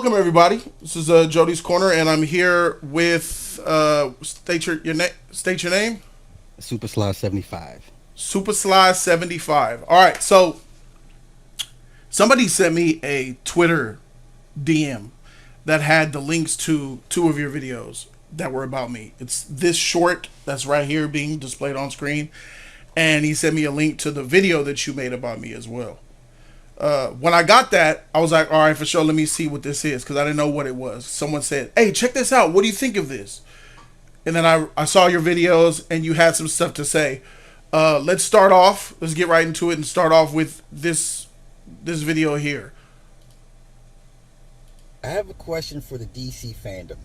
Welcome everybody. This is Jody's Corner, and I'm here with state your name. Supasly75. Supasly75. All right, so somebody sent me a Twitter DM that had the links to two of your videos that were about me. It's this short that's right here being displayed on screen, and he sent me a link to the video that you made about me as well. When I got that, I was like, all right, for sure, let me see what this is, because I didn't know what it was. Someone said, hey, check this out. What do you think of this? And then I saw your videos, and you had some stuff to say. Let's start off. Let's get right into it and start off with this video here. I have a question for the DC fandom.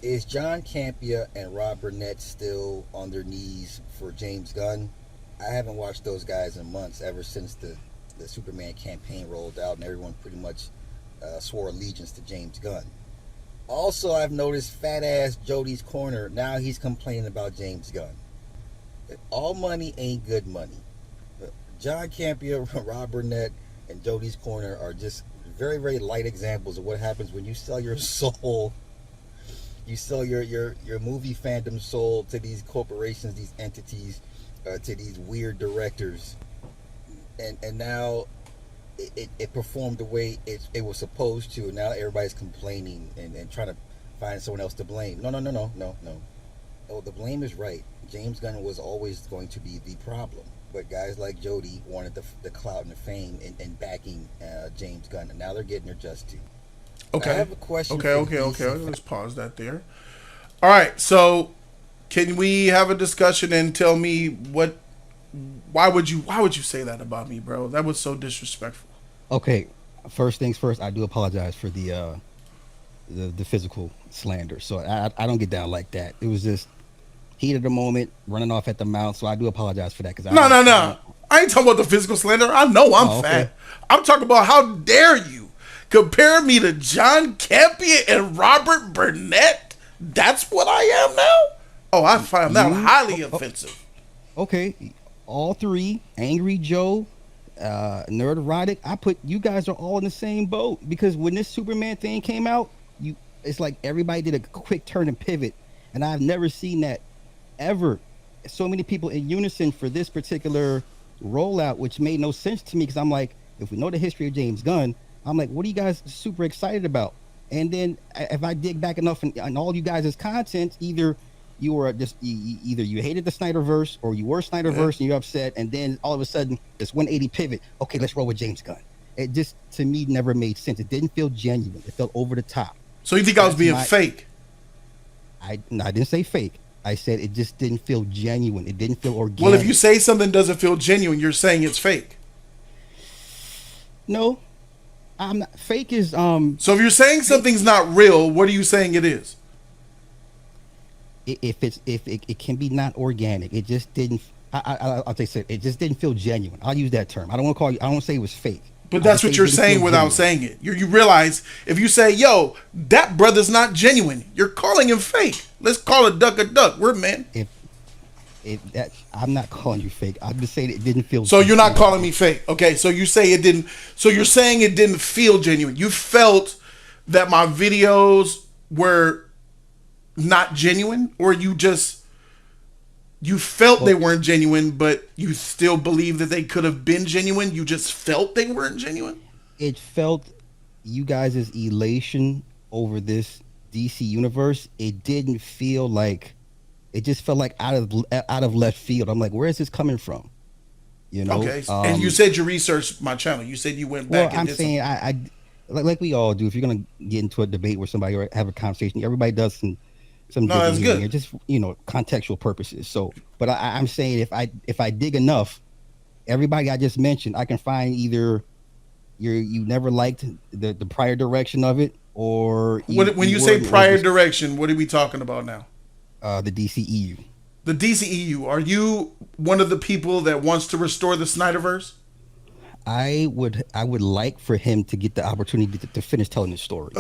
Is John Campea and Rob Burnett still on their knees for James Gunn? I haven't watched those guys in months, ever since the Superman campaign rolled out and everyone pretty much swore allegiance to James Gunn. Also, I've noticed fat ass Jody's Corner, now he's complaining about James Gunn. All money ain't good money. John Campea, Rob Burnett, and Jody's Corner are just very, very light examples of what happens when you sell your soul. You sell your movie fandom soul to these corporations, these entities, to these weird directors. And now it performed the way it was supposed to. Now everybody's complaining and trying to find someone else to blame. No. Oh, the blame is right. James Gunn was always going to be the problem. But guys like Jody wanted the clout and the fame and backing James Gunn. And now they're getting their just due. Okay. I have a question. Okay. Let's pause that there. All right. So, can we have a discussion and tell me why would you say that about me, bro? That was so disrespectful. Okay, first things first. I do apologize for the physical slander. So I don't get down like that. It was just heat of the moment, running off at the mouth. So I do apologize for that. Because No. I ain't talking about the physical slander. I know I'm fat. I'm talking about how dare you compare me to John Campea and Robert Burnett? That's what I am now? Oh, I find that highly offensive. Okay, all three, Angry Joe, Nerd Erotic, I put you guys are all in the same boat, because when this Superman thing came out, it's like everybody did a quick turn and pivot, and I've never seen that ever. So many people in unison for this particular rollout, which made no sense to me, because I'm like, if we know the history of James Gunn, I'm like, what are you guys super excited about? And then if I dig back enough in all you guys' content, either you were just either you hated the Snyderverse or you were Snyderverse and you're upset, and then all of a sudden this 180 pivot. Okay, let's roll with James Gunn. It just, to me, never made sense. It didn't feel genuine. It felt over the top. So you think I was being fake? I didn't say fake. I said it just didn't feel genuine. It didn't feel organic. Well, if you say something doesn't feel genuine, you're saying it's fake. No, I'm not. Fake is So if you're saying something's not real, what are you saying it is? If it can be not organic, it just didn't. I'll say it just didn't feel genuine. I'll use that term. I don't want to call you. I don't want to say it was fake. But that's what you're saying without saying it. You realize if you say, "Yo, that brother's not genuine," you're calling him fake. Let's call a duck a duck. We're men. I'm not calling you fake. I'm just saying it didn't feel. So you're not calling me fake, okay? So you say it didn't. So you're saying it didn't feel genuine. You felt that my videos were not genuine, or you felt they weren't genuine, but you still believe that they could have been genuine. You just felt they weren't genuine. It felt you guys' elation over this DC universe. It didn't feel like. It just felt like out of left field. I'm like, where is this coming from? You know. Okay. And you said you researched my channel. You said you went back. Well, I'm saying I like we all do. If you're gonna get into a debate with somebody or have a conversation, everybody does some no, that's good. Here, just contextual purposes. So, but I'm saying if I dig enough, everybody I just mentioned, I can find either you never liked the prior direction of it, or when you say prior direction, what are we talking about now? The DCEU. The DCEU. Are you one of the people that wants to restore the Snyderverse? I would like for him to get the opportunity to finish telling his story.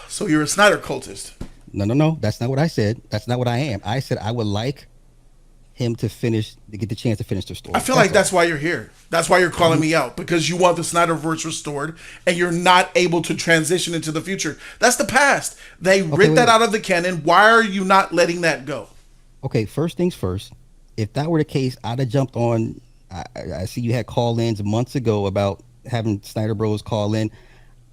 So you're a Snyder cultist? No. That's not what I said. That's not what I am. I said I would like him to get the chance to finish the I story. feel That's like all. that's why you're here. That's why you're calling me out, because you want the Snyderverse restored and you're not able to transition into the future. That's the past. They Okay, ripped wait, that wait. out of the canon. Why are you not letting that go? Okay, first things first. If that were the case, I'd have jumped on. I see you had call-ins months ago about having Snyder Bros call in.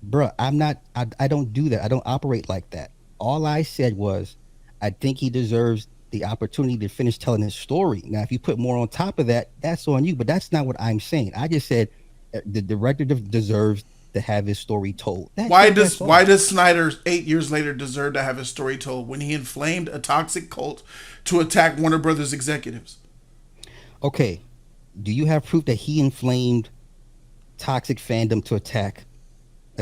Bruh, I'm not. I don't do that. I don't operate like that. All I said was, I think he deserves the opportunity to finish telling his story. Now, if you put more on top of that, that's on you. But that's not what I'm saying. I just said the director deserves to have his story told. That's Why all. does Snyder 8 years later deserve to have his story told when he inflamed a toxic cult to attack Warner Brothers executives? Okay. Do you have proof that he inflamed toxic fandom to attack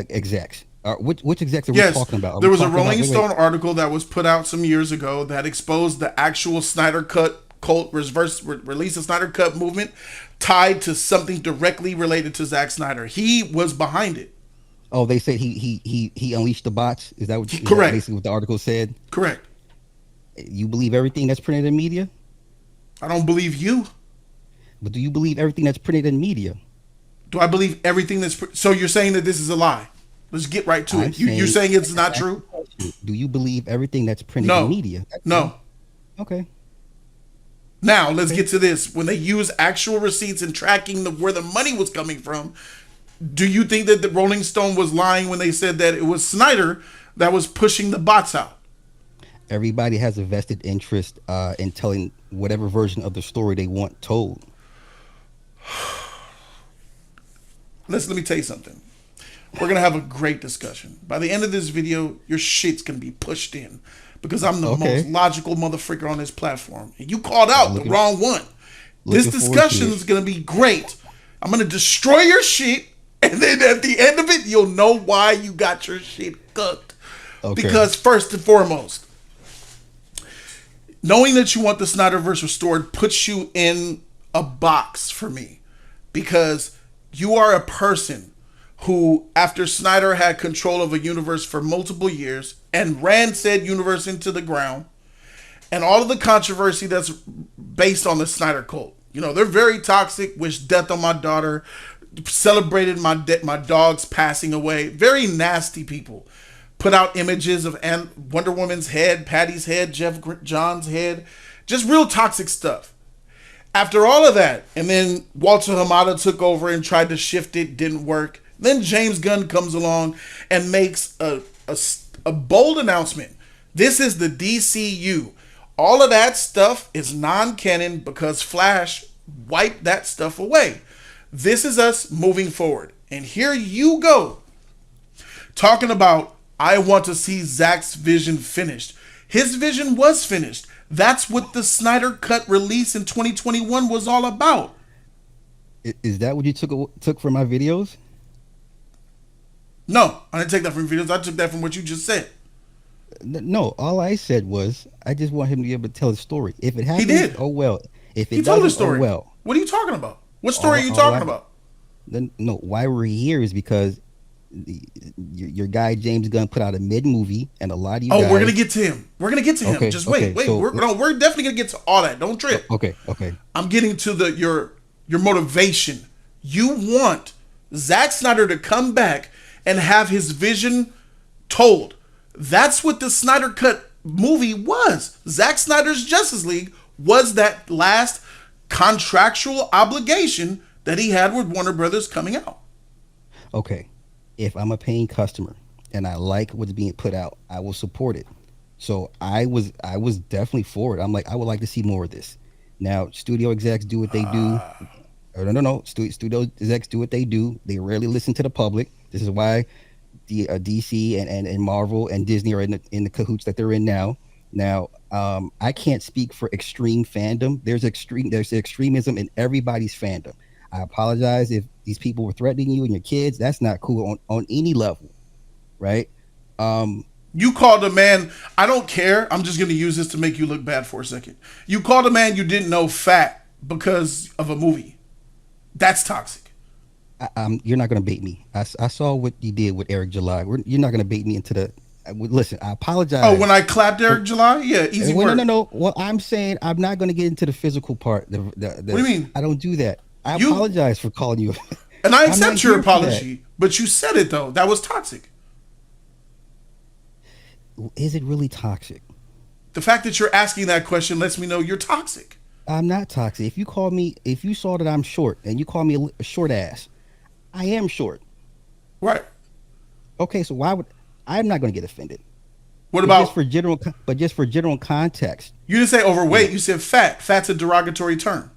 execs? Which execs are we Yes, talking about? Are we there was a talking about? Rolling Wait, wait. Stone article that was put out some years ago that exposed the actual Snyder Cut cult release the Snyder Cut movement tied to something directly related to Zack Snyder. He was behind it. Oh, they said he unleashed the bots. Is that Correct. basically what the article said? Correct. You believe everything that's printed in media, I don't believe you. but do you believe everything that's printed in media? Do I believe everything so you're saying that this is a lie? Let's get right to I'm it. You're saying, saying it's not ask the true? question, do you believe everything that's printed in No. media? No. Okay. Now let's Okay. get to this. When they use actual receipts and tracking where the money was coming from, do you think that the Rolling Stone was lying when they said that it was Snyder that was pushing the bots out? Everybody has a vested interest in telling whatever version of the story they want told. Let me tell you something. We're gonna have a great discussion. By the end of this video, your shit's gonna be pushed in because I'm the most Okay. logical motherfucker on this platform. And you called I'm out the looking wrong one. This looking forward to discussion it. is gonna be great. I'm gonna destroy your shit, and then at the end of it, you'll know why you got your shit cooked. Okay. Because first and foremost, knowing that you want the Snyderverse restored puts you in a box for me, because you are a person who, after Snyder had control of a universe for multiple years and ran said universe into the ground, and all of the controversy that's based on the Snyder cult. You know, they're very toxic, wish death on my daughter, celebrated my dog's passing away. Very nasty people. Put out images of Wonder Woman's head, Patty's head, Jeff John's head. Just real toxic stuff. After all of that, and then Walter Hamada took over and tried to shift it, didn't work. Then James Gunn comes along and makes a bold announcement. This is the DCU. All of that stuff is non-canon because Flash wiped that stuff away. This is us moving forward. And here you go, talking about, I want to see Zack's vision finished. His vision was finished. That's what the Snyder Cut release in 2021 was all about. Is that what you took from my videos? No, I didn't take that from videos. I took that from what you just said. No, all I said was I just want him to be able to tell his story. If it He happens, did. oh well. If He it told his doesn't, oh story. well. What are you talking about? What story are you All talking I, about? then no, why we're here is because your guy James Gunn put out a mid movie, and a lot of you Oh, guys. we're gonna get to him. We're gonna get to him. Okay, Just okay. wait. So We're definitely gonna get to all that. Don't trip. okay. I'm getting to your motivation. You want Zack Snyder to come back and have his vision told. That's what the Snyder Cut movie was. Zack Snyder's Justice League was that last contractual obligation that he had with Warner Brothers coming out. Okay, if I'm a paying customer and I like what's being put out, I will support it. So I was definitely for it. I'm like, I would like to see more of this. Now, studio execs do what they do. No. Studio execs do what they do. They rarely listen to the public. This is why the DC and Marvel and Disney are in the cahoots that they're in now. Now, I can't speak for extreme fandom. There's extremism in everybody's fandom. I apologize if these people were threatening you and your kids. That's not cool on any level, right? You called a man, I don't care. I'm just going to use this to make you look bad for a second. You called a man you didn't know fat because of a movie. That's toxic. You're not going to bait me. I saw what you did with Eric July. You're not going to bait me into Listen, I Oh, when apologize. I clapped Eric July? Yeah, easy Well, no, no, work. no. Well, I'm saying I'm not going to get into the physical part. What do you mean? I don't do that. I You apologize for calling you. and I I'm not accept your here for that. apology, but you said it though. That was toxic. Is it really toxic? The fact that you're asking that question lets me know you're toxic. I'm not toxic. If you saw that I'm short and you call me a short ass, I am short. Right. Okay, so why would I'm not going to get offended? What But just about for general context, you didn't say you overweight, know. you said fat. Fat's a derogatory term.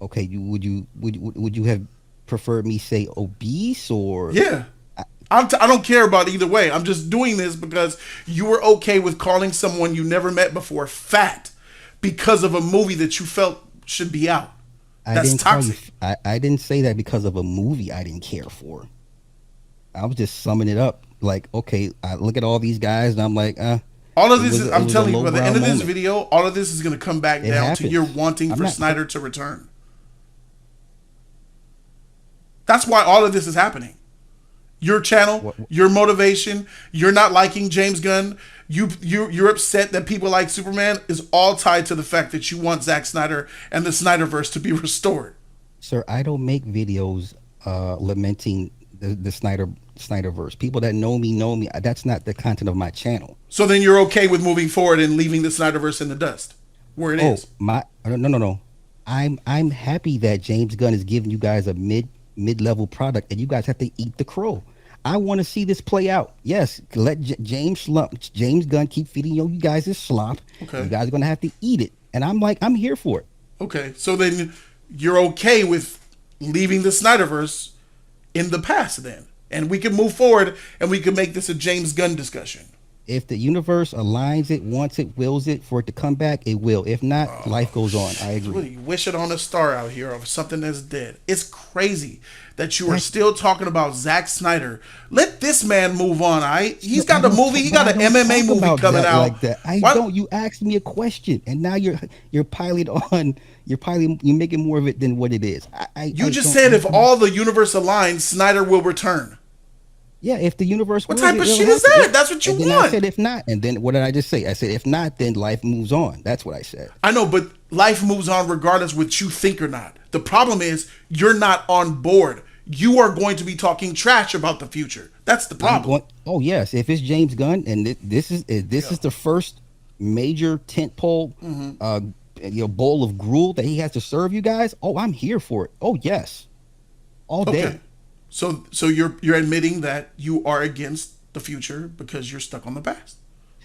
Okay, would you have preferred me say obese or Yeah. I don't care about either way. I'm just doing this because you were okay with calling someone you never met before fat because of a movie that you felt should be out. I That's didn't call you. toxic. I didn't say that because of a movie I didn't care for. I was just summing it up. Like, okay, I look at all these guys and I'm like, All of this is, it I'm was a telling you, by the lowbrow end of this moment. video, all of this is going to come back It down to your happens. wanting I'm for not. So, Snyder to return. That's why all of this is happening. Your channel, what, your motivation, you're not liking James Gunn, you're upset that people like Superman is all tied to the fact that you want Zack Snyder and the Snyderverse to be restored. sir, I don't make videos lamenting the Snyderverse. People that know me know me. That's not the content of my channel. So then you're okay with moving forward and leaving the Snyderverse in the dust where it Oh is. my, no, no, no, no. I'm happy that James Gunn is giving you guys a mid level product, and you guys have to eat the crow. I want to see this play out. Yes, let James Gunn keep feeding you guys this slop. You Okay. guys are gonna have to eat it, and I'm here for it. Okay. So then you're okay with leaving the Snyderverse in the past then. And we can move forward and we can make this a James Gunn discussion. If the universe aligns it, wants it, wills it for it to come back, it will. If not, life goes on. I agree. Really wish it on a star out here of something that's dead. It's crazy that you are That's still talking about Zack Snyder. Let this man move on, all right? He's got I a don't movie. talk, He but got I an don't MMA talk movie about coming that out. like that. I What? don't. You asked me a question, and now you're making more of it than what it is. You I just don't said talk if about. all the universe aligns, Snyder will return. Yeah, if the universe What wills type it, of it'll shit is happen. that? That's what you And then I want. said if not, and then what did I just say? I said if not, then life moves on. That's what I said. I know, but life moves on regardless what you think or not. The problem is you're not on board. You are going to be talking trash about the future. That's the I'm problem. going. Oh yes, if it's James Gunn, and this is the first major tentpole, bowl of gruel that he has to serve you guys. Oh, I'm here for it. Oh yes, all Okay. day. So you're admitting that you are against the future because you're stuck on the past.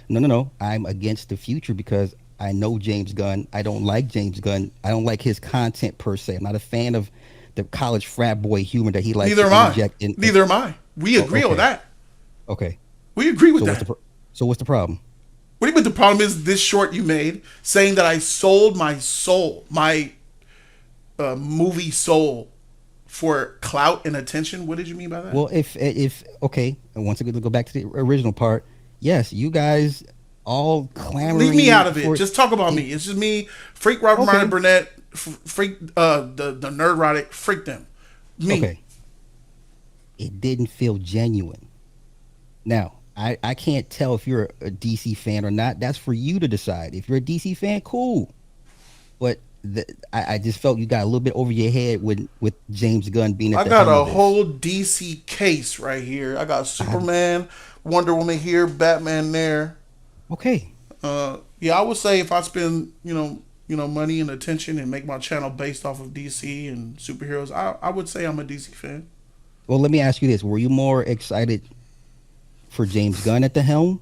No, no, no. I'm against the future because I know James Gunn. I don't like James Gunn. I don't like his content per se. I'm not a fan of the college frat boy humor that he likes Neither to am I. interject in. Neither am I. We Oh, agree on okay, that. okay. We agree with So that. what's the problem? What do you mean the problem is this short you made saying that I sold my soul, my movie soul for clout and attention? What did you mean by that? Well, if okay, and once again, go back to the original part. Yes, you guys all Leave me out clamoring of it. for Just talk about it. me. It's just me, freak Robert Martin Okay, Burnett, freak the nerdrotic, freak them. Me. okay. It didn't feel genuine. Now, I can't tell if you're a DC fan or not. That's for you to decide. If you're a DC fan, cool. But I just felt you got a little bit over your head with James Gunn being at I the got helm a of this. whole DC case right here. I got I, Superman, Wonder Woman here, Batman there. okay. Yeah, I would say if I spend money and attention and make my channel based off of DC and superheroes, I would say I'm a DC fan. Well, let me ask you this: were you more excited for James Gunn at the helm,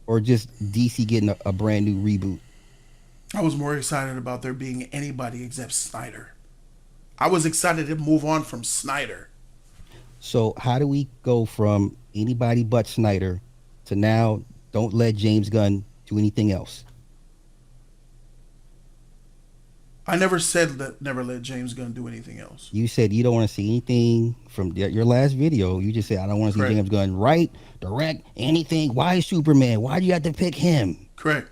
or just DC getting a brand new reboot? I was more excited about there being anybody except Snyder. I was excited to move on from Snyder. So how do we go from anybody but Snyder to now? Don't let James Gunn do anything else. I never said that. Never let James Gunn do anything else. You said you don't want to see anything from your last video. You just said I don't want to see Correct. James Gunn write, direct, anything. Why Superman? Why do you have to pick him? Correct.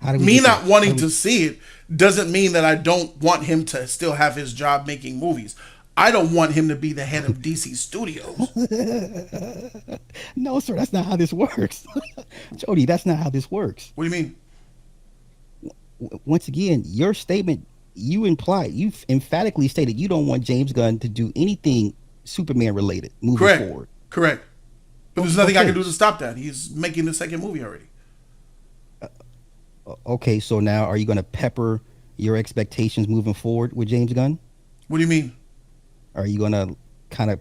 How do we Me get not there? wanting to see it doesn't mean that I don't want him to still have his job making movies. I don't want him to be the head of DC Studios. No, sir, that's not how this works. Jody, that's not how this works. What do you mean? Once again, your statement, you emphatically stated you don't want James Gunn to do anything Superman related moving Correct. forward. Correct. But there's nothing I Okay. can do to stop that. He's making the second movie already. Okay, so now are you going to pepper your expectations moving forward with James Gunn? What do you mean? Are you going to kind of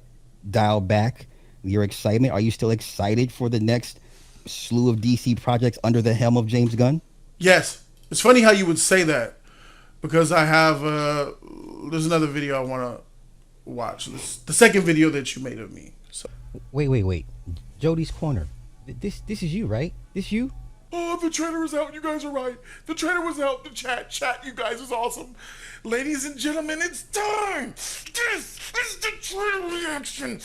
dial back your excitement? Are you still excited for the next slew of DC projects under the helm of James Gunn? Yes. It's funny how you would say that because I have there's another video I want to watch. The second video that you made of me. So. Wait. Jody's Corner. This is you, right? This you? Oh, the trailer is out. You guys are right. The trailer was out. The chat, you guys is awesome. Ladies and gentlemen, it's time. This is the trailer reaction to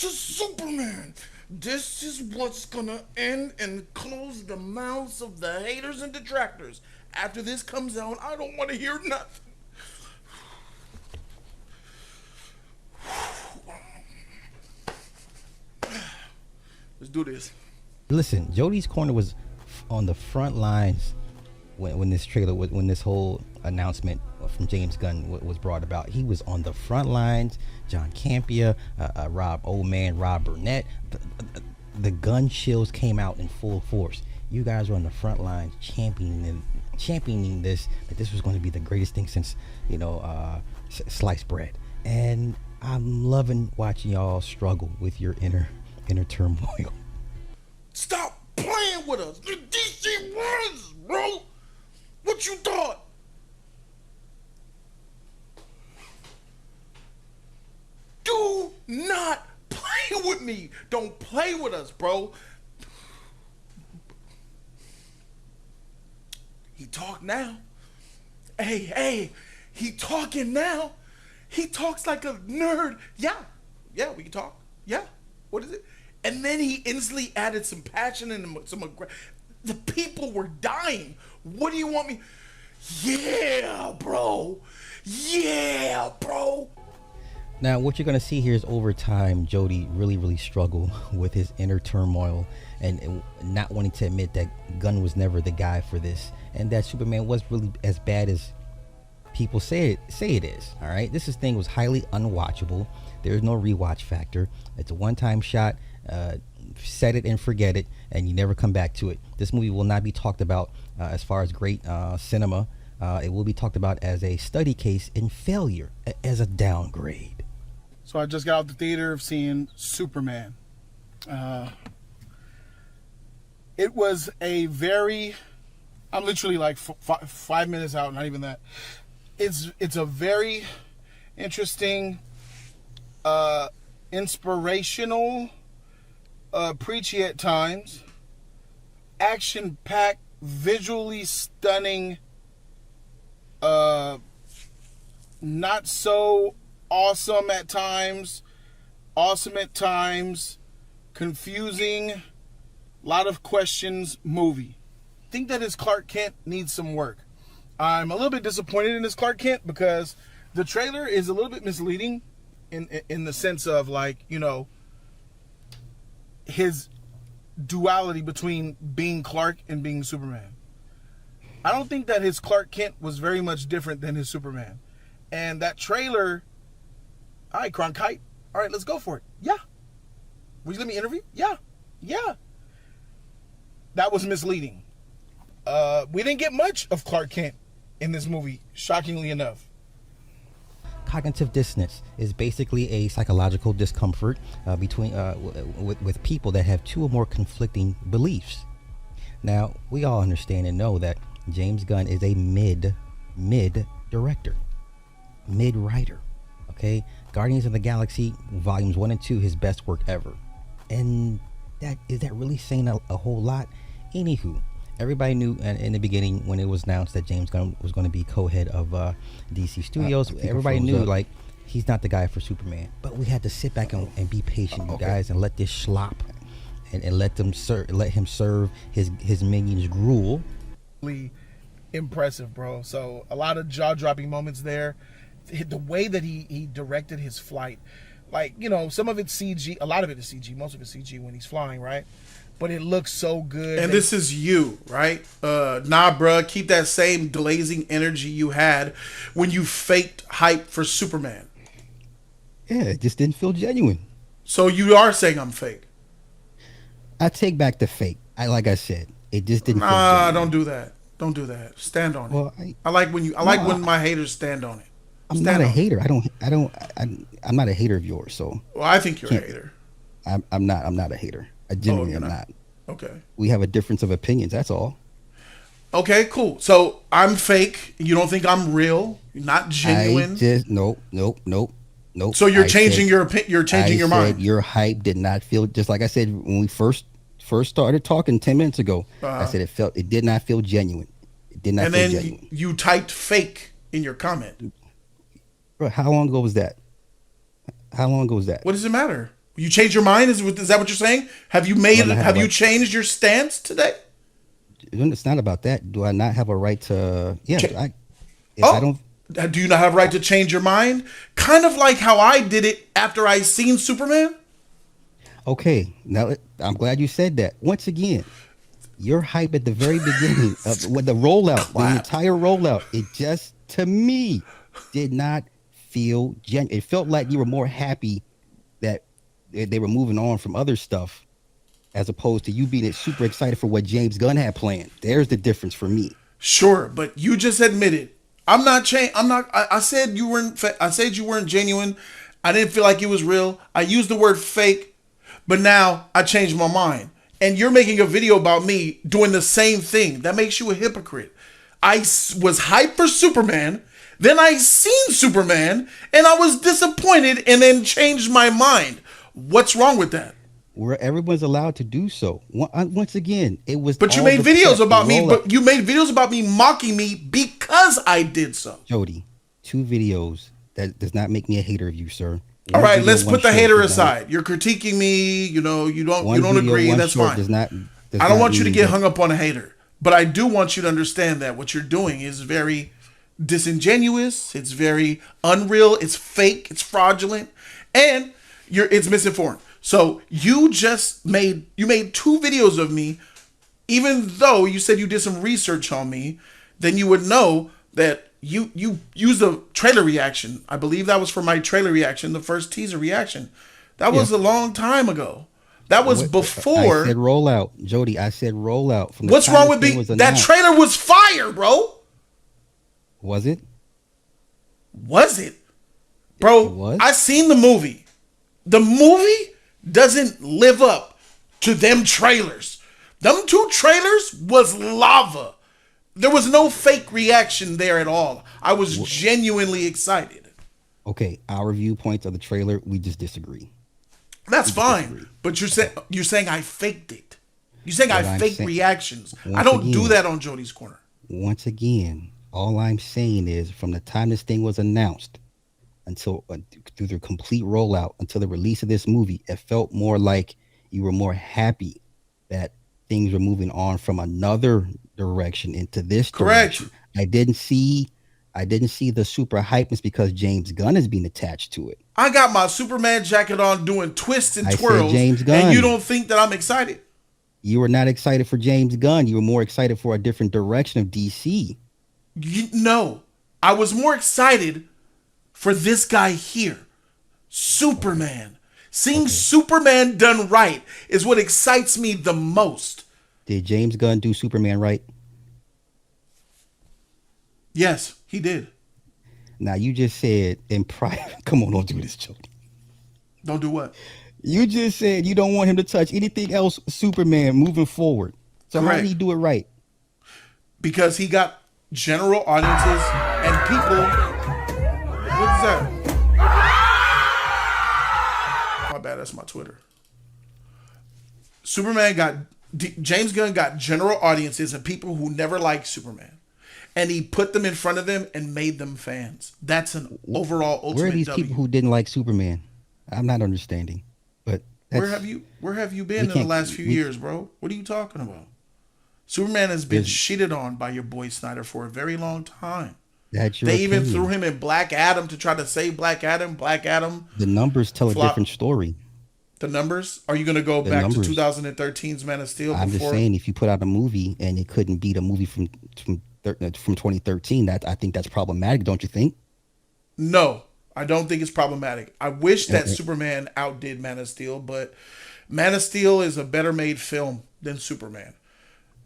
Superman. This is what's gonna end and close the mouths of the haters and detractors. After this comes out, I don't want to hear nothing. Let's do this. Listen, Jody's Corner was on the front lines when this whole announcement from James Gunn was brought about. He was on the front lines. John Campea, Rob Burnett, the gun chills came out in full force. You guys were on the front lines championing this, that this was going to be the greatest thing since sliced bread. And I'm loving watching y'all struggle with your inner turmoil. Stop playing with us. The DC was, bro. What you thought? Do not play with me. Don't play with us, bro. He talk now. Hey, he talking now. He talks like a nerd. Yeah, we can talk. Yeah, what is it? And then he instantly added some passion and some the people were dying. What do you want me? Yeah, bro. Now, what you're going to see here is over time, Jody really struggle with his inner turmoil and not wanting to admit that Gunn was never the guy for this, and that Superman was really as bad as people say it is. All right, this thing was highly unwatchable. There's no rewatch factor. It's a one-time shot. Set it and forget it, and you never come back to it. This movie will not be talked about as far as great cinema. It will be talked about as a study case in failure, as a downgrade. So I just got out the theater of seeing Superman. It was a very, I'm literally like 5 minutes out, not even that. It's a very interesting, inspirational, preachy at times, action-packed, visually stunning, not so awesome at times, confusing, a lot of questions movie. I think that his Clark Kent needs some work. I'm a little bit disappointed in his Clark Kent because the trailer is a little bit misleading in the sense of, like, his duality between being Clark and being Superman. I don't think that his Clark Kent was very much different than his Superman. And that trailer, all right, Cronkite, all right, let's go for it. Yeah. Will you let me interview? Yeah. That was misleading. We didn't get much of Clark Kent in this movie, shockingly enough. Cognitive dissonance is basically a psychological discomfort between with people that have two or more conflicting beliefs. Now, we all understand and know that James Gunn is a mid director, mid writer. Okay, Guardians of the Galaxy Volumes 1 and 2, his best work ever. And is that really saying a whole lot? Anywho, everybody knew in the beginning when it was announced that James Gunn was going to be co-head of DC Studios. Everybody knew like he's not the guy for Superman. But we had to sit back and be patient, you guys, and let this schlop and let him serve his minions gruel. Impressive, bro. So a lot of jaw-dropping moments there. the way that he directed his flight, like, you know, some of it's CG, a lot of it is CG, most of it's CG when he's flying, right? But it looks so good. And this is you, right? Nah, bruh, keep that same glazing energy you had when you faked hype for Superman. Yeah, it just didn't feel genuine. So you are saying I'm fake? I take back the fake. Like I said, it just didn't feel Nah, genuine. don't do that. Don't do that. Stand on it. Well, I like when you. I no, like when my haters stand on it. I'm not Stand a on it. hater. I'm not a hater of yours. So Well, I think you're a can't. hater. I'm not a hater. I Oh, genuinely you're am not. not. Okay. We have a difference of opinions. That's all. Okay, cool. So I'm fake. You don't think I'm real? You're not I genuine. just nope. So you're I changing said your you're changing I your said mind. your hype did not feel just like I said when we first started talking 10 minutes ago. I said it did not feel genuine. It did not And feel then genuine. you typed fake in your comment. Bro, how long ago was that? How long ago was that? What does it matter? You changed your mind? Is that what you're saying? Have you Do I not have a have you right? changed your stance today? It's not about that. Do I not have a right to? Yeah, Ch- if I oh, don't. do you not have a right to change your mind? Kind of like how I did it after I seen Superman. Okay, now I'm glad you said that. Once again, your hype at the very beginning of with the rollout, the Clap. entire rollout, it just to me did not feel genuine. It felt like you were more happy that they were moving on from other stuff as opposed to you being super excited for what James Gunn had planned. There's the difference for me. Sure, but you just admitted I'm not change. I'm not. I said you weren't. I said you weren't genuine. I didn't feel like it was real. I used the word fake, but now I changed my mind. And you're making a video about me doing the same thing. That makes you a hypocrite. Was hyped for Superman. Then I seen Superman, and I was disappointed, and then changed my mind. What's wrong with that? Where everyone's allowed to do so. Once again, it was. But you all made the videos prep, the about me. rollout. But you made videos about me mocking me because I did so. Jody, 2 videos that does not make me a hater of you, sir. All One right, video, let's one put the short hater does not. aside. You're critiquing me. You know, you don't One video, agree. one That's short fine. does I don't not want you to mean get that. hung up on a hater, but I do want you to understand that what you're doing is very disingenuous. It's very unreal. It's fake. It's fraudulent, and it's misinformed. So you made 2 videos of me, even though you said you did some research on me. Then you would know that you used a trailer reaction. I believe that was for my trailer reaction, the first teaser reaction. That was a long time ago. That was What, before. I said rollout, Jody. I said rollout from the What's time wrong this with thing me? was That announced. trailer was fire, bro. Was it? Was it? It Bro, was. I seen the movie. The movie doesn't live up to them trailers. Them 2 trailers was lava. There was no fake reaction there at all. I was genuinely excited. Okay, our viewpoints of the trailer, we just disagree. That's We just fine. disagree. But you're saying I faked it. You're saying What I I'm faked saying- reactions. I once don't do again- that on Jody's Corner. Once again, all I'm saying is from the time this thing was announced until through the complete rollout until the release of this movie, it felt more like you were more happy that things were moving on from another direction into this Correct. direction. I didn't see the super hypeness because James Gunn is being attached to it. I got my Superman jacket on doing twists and I said twirls. James And Gunn. you don't think that I'm excited? You were not excited for James Gunn. You were more excited for a different direction of DC. No. I was more excited for this guy here. Superman. Seeing Superman done right is what excites me the most. Did James Gunn do Superman right? Yes, he did. Now you just said in private. Come on, don't do this, Jody. Don't do what? You just said you don't want him to touch anything else Superman moving forward. So how Correct. did he do it right? Because he got general audiences and people. What is that? My bad, that's my Twitter. James Gunn got general audiences and people who never liked Superman. And he put them in front of them and made them fans. That's an overall ultimate Where are these W. people who didn't like Superman? I'm not understanding. But Where have you been in the can't- last few years, bro? What are you talking about? Superman has been shitted on by your boy Snyder for a very long time. That's your They even threw opinion. him in Black Adam to try to save Black Adam. Black Adam The numbers tell a different flop. story. The numbers? Are you going to go The back to numbers. 2013's Man of Steel I'm just before? saying, if you put out a movie and it couldn't beat a movie from 2013, that I think that's problematic, don't you think? No, I don't think it's problematic. I wish Uh, that Superman outdid Man of Steel, but Man of Steel is a better made film than Superman.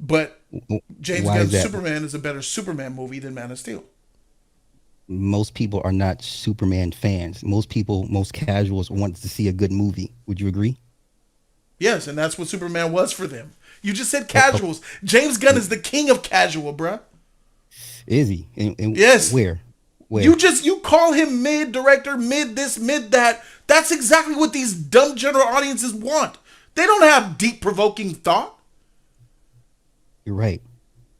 But James Why is Gunn's that? Superman is a better Superman movie than Man of Steel. Most people are not Superman fans. Most people, most casuals, want to see a good movie. Would you agree? Yes, and that's what Superman was for them. You just said Oh, oh, casuals. James Gunn is the king of casual, bruh. is he? And Yes. where? Where? You call him mid director, mid this, mid that. That's exactly what these dumb general audiences want. They don't have deep provoking thought. You're right.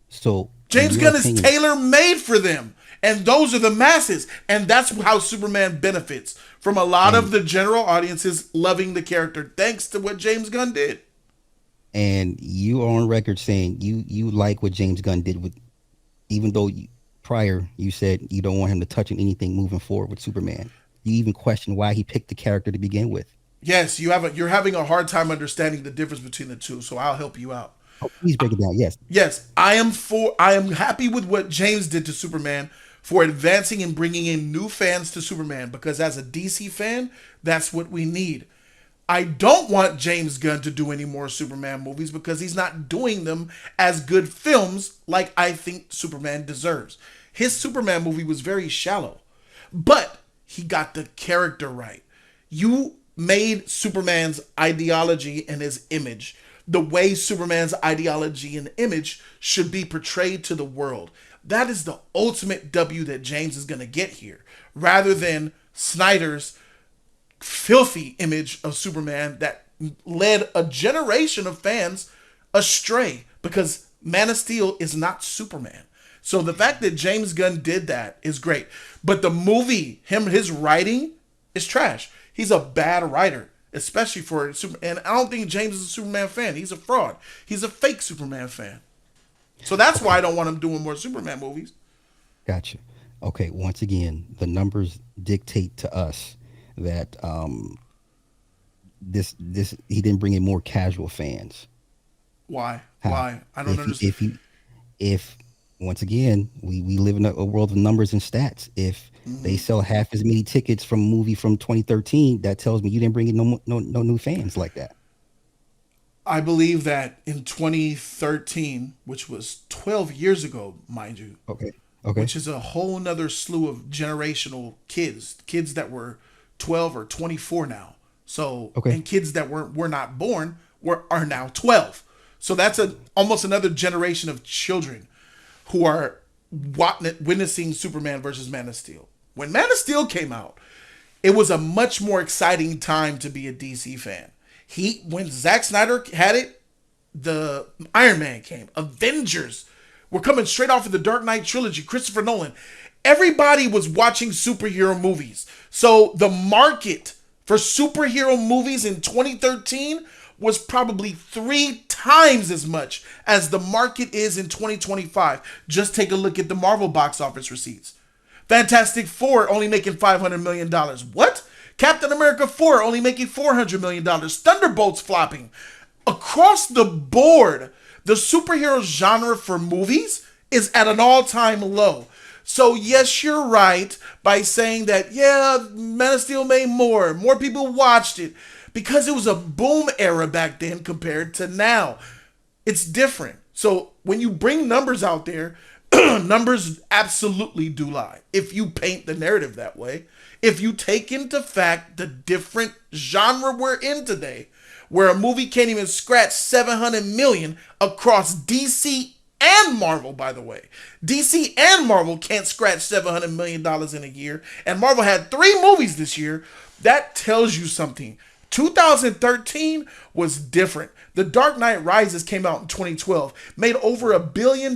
So, in James your Gunn is opinion, tailor made for them. And those are the masses. And that's how Superman benefits from a lot of and the general audiences loving the character thanks to what James Gunn did. and you are on record saying you like what James Gunn did with, even though prior you said you don't want him to touch on anything moving forward with Superman. You even question why he picked the character to begin with. Yes, you're having a hard time understanding the difference between the two, so I'll help you out. Oh, please break it down. Yes. Yes, I am happy with what James did to Superman for advancing and bringing in new fans to Superman because as a DC fan, that's what we need. I don't want James Gunn to do any more Superman movies because he's not doing them as good films like I think Superman deserves. His Superman movie was very shallow, but he got the character right. You made Superman's ideology and his image the way Superman's ideology and image should be portrayed to the world. That is the ultimate W that James is going to get here, rather than Snyder's filthy image of Superman that led a generation of fans astray because Man of Steel is not Superman. So the fact that James Gunn did that is great. But the movie, his writing is trash. He's a bad writer, especially for Super. And I don't think James is a Superman fan. He's a fraud. He's a fake Superman fan. So that's why Okay. I don't want him doing more Superman movies. Gotcha. Okay. Once again, the numbers dictate to us that this he didn't bring in more casual fans. Why? How? Why? I don't If you understand. if you if once again we live in a world of numbers and stats. If they Mhm. sell half as many tickets from a movie from 2013, that tells me you didn't bring in no new fans like that. I believe that in 2013, which was 12 years ago, mind you, Okay. Okay. which is a whole nother slew of generational kids that were 12 or 24 now. So, Okay. and kids that were not born are now 12. So that's almost another generation of children who are witnessing Superman versus Man of Steel. When Man of Steel came out, it was a much more exciting time to be a DC fan. When Zack Snyder had it, the Iron Man came. Avengers were coming straight off of the Dark Knight trilogy. Christopher Nolan. Everybody was watching superhero movies. So the market for superhero movies in 2013 was probably 3 times as much as the market is in 2025. Just take a look at the Marvel box office receipts. Fantastic Four only making $500 million. What? Captain America 4 only making $400 million. Thunderbolts flopping. Across the board, the superhero genre for movies is at an all-time low. So yes, you're right by saying that, yeah, Man of Steel made more. More people watched it because it was a boom era back then compared to now. It's different. So when you bring numbers out there, numbers absolutely do lie. If you paint the narrative that way, if you take into fact the different genre we're in today, where a movie can't even scratch 700 million across DC and Marvel, by the way. DC and Marvel can't scratch $700 million in a year, and Marvel had 3 movies this year. That tells you something. 2013 was different. The Dark Knight Rises came out in 2012, made over $1 billion.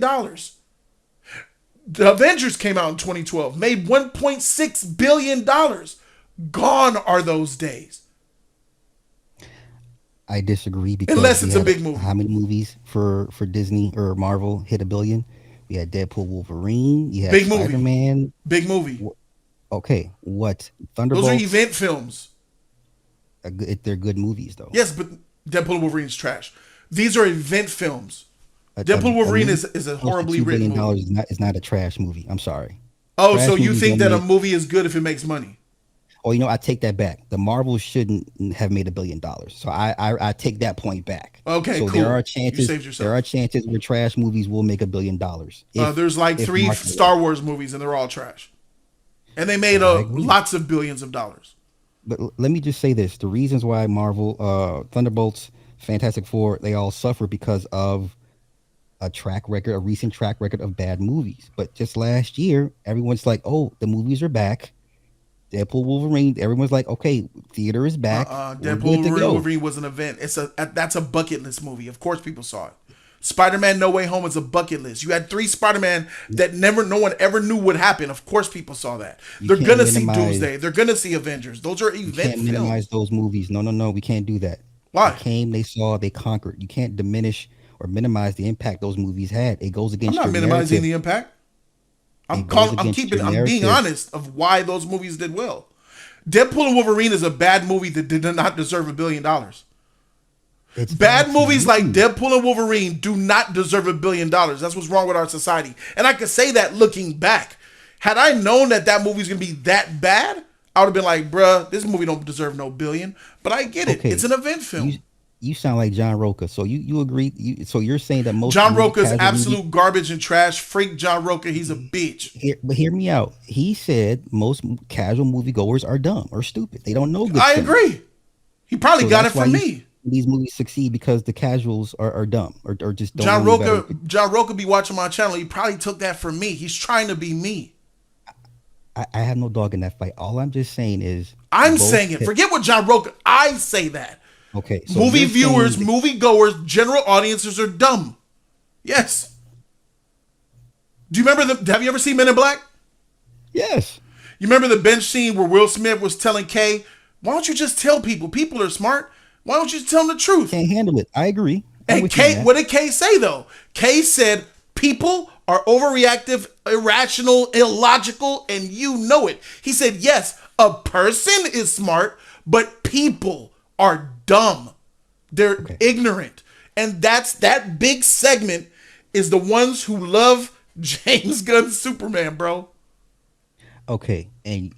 The Avengers came out in 2012, made $1.6 billion. Gone are those days. I disagree because Unless we it's a had big movie. how many movies for Disney or Marvel hit a billion? We had Deadpool, Wolverine. You had Big Spider movie. Man. Big movie. Okay, what Those are Thunderbolts? event films. They're good movies though. Yes, but Deadpool and Wolverine is trash. These are event films. A, Deadpool and a Wolverine movie is a close to horribly $2 written billion movie. is not a trash movie. I'm sorry. Oh, Trash so you movies think don't that a make. movie is good if it makes money? Oh, I take that back. The Marvels shouldn't have made $1 billion. So I take that point back. Okay, So cool. there are You chances. saved There yourself. are chances where trash movies will make $1 billion. There's like If 3 marketed. Star Wars movies and they're all trash, and they made I agree. lots of billions of dollars. But let me just say this: the reasons why Marvel, Thunderbolts, Fantastic Four, they all suffer because of a recent track record of bad movies. But just last year, everyone's like, "Oh, the movies are back." Deadpool, Wolverine. Everyone's like, "Okay, theater is back. We're good to Deadpool go." Wolverine was an event. That's a bucket list movie. Of course, people saw it. Spider-Man: No Way Home is a bucket list. You had 3 Spider-Man that no one ever knew would happen. Of course, people saw that. They're can't gonna see minimize- Doomsday. They're gonna see Avengers. Those are You event can't films. minimize those movies. No. We can't do that. Why? They came, they saw, they conquered. You can't diminish or minimize the impact those movies had. It goes I'm against not your minimizing narrative. the impact. It goes against your I'm being narrative. honest of why those movies did well. Deadpool and Wolverine is a bad movie that did not deserve $1 billion. It's Bad to movies you. like Deadpool and Wolverine do not deserve $1 billion. That's what's wrong with our society. And I could say that looking back. Had I known that movie's gonna be that bad, I would have been like, bruh, this movie don't deserve no billion. But I get it. Okay. It's an event film. You sound like John Roca. So you agree? So you're saying that most John movie Roca's casual absolute movie- garbage and trash. Freak John Roca, he's a bitch. But hear me out. He said most casual moviegoers are dumb or stupid. They don't know good. I films. agree. He probably So got it that's why from me. These movies succeed because the casuals are dumb or just don't. John know any Roca, better. John Roca be watching my channel. He probably took that from me. He's trying to be me. I have no dog in that fight. All I'm just saying is I'm both saying it. ca- Forget what John Roca. I say that. Okay, so Movie you're viewers, saying- movie goers, general audiences are dumb. Yes. Do you remember have you ever seen Men in Black? Yes. You remember the bench scene where Will Smith was telling Kay, why don't you just tell people? People are smart. Why don't you just tell them the truth? Can't handle it. I agree. I'm And with you on Kay, that. what did Kay say though? Kay said, people are overreactive, irrational, illogical, and you know it. He said, yes, a person is smart, but people are dumb. They're ignorant. And that big segment is the ones who love James Gunn's Superman, bro. Okay, and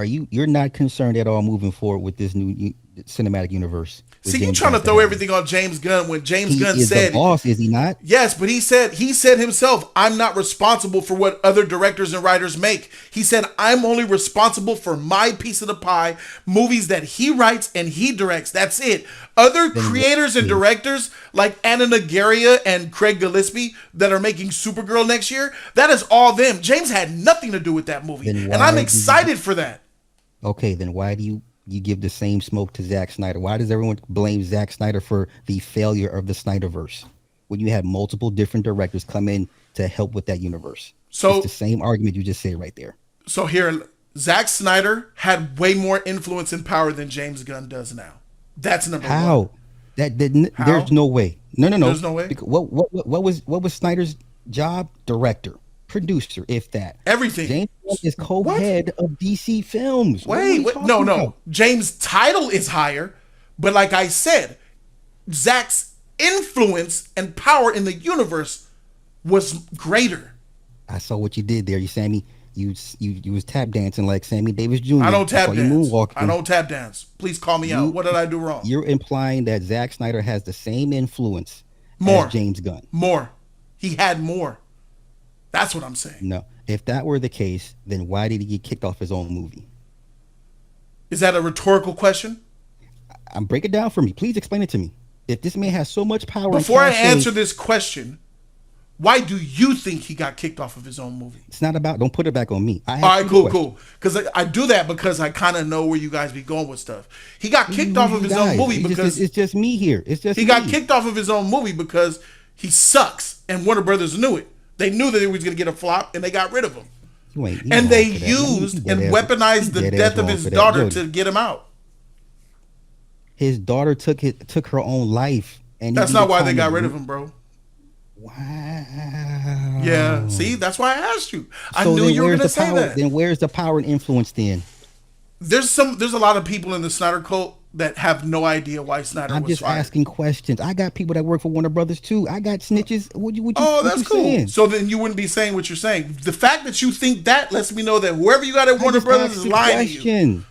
you're not concerned at all moving forward with this new cinematic universe? with See, you James trying to Gunn throw having- everything on James Gunn when James He Gunn is said the boss, is he not? yes, but he said himself, I'm not responsible for what other directors and writers make. He said, I'm only responsible for my piece of the pie, movies that he writes and he directs. That's it. Other creators and directors like Anna Nagaria and Craig Gillespie that are making Supergirl next year, that is all them. James had nothing to do with that movie. Then And I'm why do excited for that. Okay, then why do you give the same smoke to Zack Snyder? Why does everyone blame Zack Snyder for the failure of the Snyderverse when you have multiple different directors come in to help with that universe? So- it's the same argument you just said right there. So here, Zack Snyder had way more influence and power than James Gunn does now. That's number one. How? That didn't. How? There's no way. No. There's no way? Because what was Snyder's job? Director, producer, if that. Everything. James Gunn is co-head of DC Films. What are Wait, you wait, talking no. about? James' title is higher, but like I said, Zack's influence and power in the universe was greater. I saw what you did there. You Sammy. You was tap dancing like Sammy Davis Jr. I don't tap saw you dance. moonwalking. I don't tap dance. Please call me out. What did I do wrong? You're implying that Zack Snyder has the same influence More. as James Gunn. More. He had more. That's what I'm saying. No. If that were the case, then why did he get kicked off his own movie? Is that a rhetorical question? Break it down for me. Please explain it to me. If this man has so much power, Before I and cachet, answer this question, why do you think he got kicked off of his own movie? it's not about. Don't put it back on me. All right, cool. Because I do that because I kind of know where you guys be going with stuff. He got kicked off of his own movie because it's just me here. It's just he got kicked off of his own movie because he sucks, and Warner Brothers knew it. They knew that he was going to get a flop, and they got rid of him. And they used and weaponized the death of his daughter to get him out. His daughter took her own life, and That's not why they got rid of him, bro. Wow. Yeah, see, that's why I asked you. I So knew then you were where's gonna the say power? that. Then where's the power and influence then? There's a lot of people in the Snyder cult that have no idea why Snyder I'm was just fired. asking questions. I got people that work for Warner Brothers too. I got snitches. Oh, What that's you cool. saying? So then you wouldn't be saying what you're saying. The fact that you think that lets me know that whoever you got at I Warner just Brothers asked is the lying to you. question.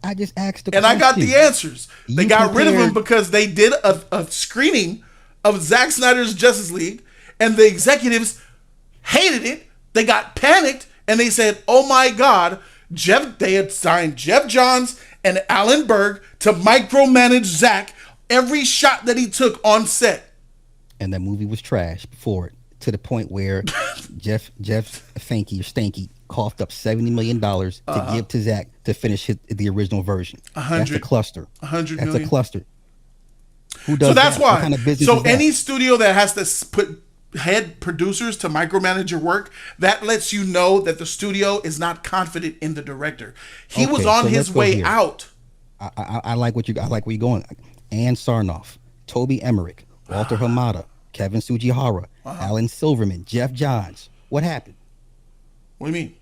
I just asked the And I got the question. answers. They You got rid of him compared. because they did a screening of Zack Snyder's Justice League, and the executives hated it. They got panicked, and they said, "Oh my God, Jeff!" They had signed Jeff Johns and Alan Berg to micromanage Zack every shot that he took on set. And that movie was trash before it, to the point where Jeff Stanky coughed up $70 million to give to Zach to finish the original version. That's a cluster. 100 That's million. a cluster. Who does So that's that? why. What kind of business So is that? any studio that has to put head producers to micromanage your work, that lets you know that the studio is not confident in the director. He was Okay, on so his let's go way here. out. I like what you. I like where you're going. Ann Sarnoff, Toby Emmerich, Walter Hamada, Kevin Sujihara, Alan Silverman, Jeff Johns. What happened? What do you mean?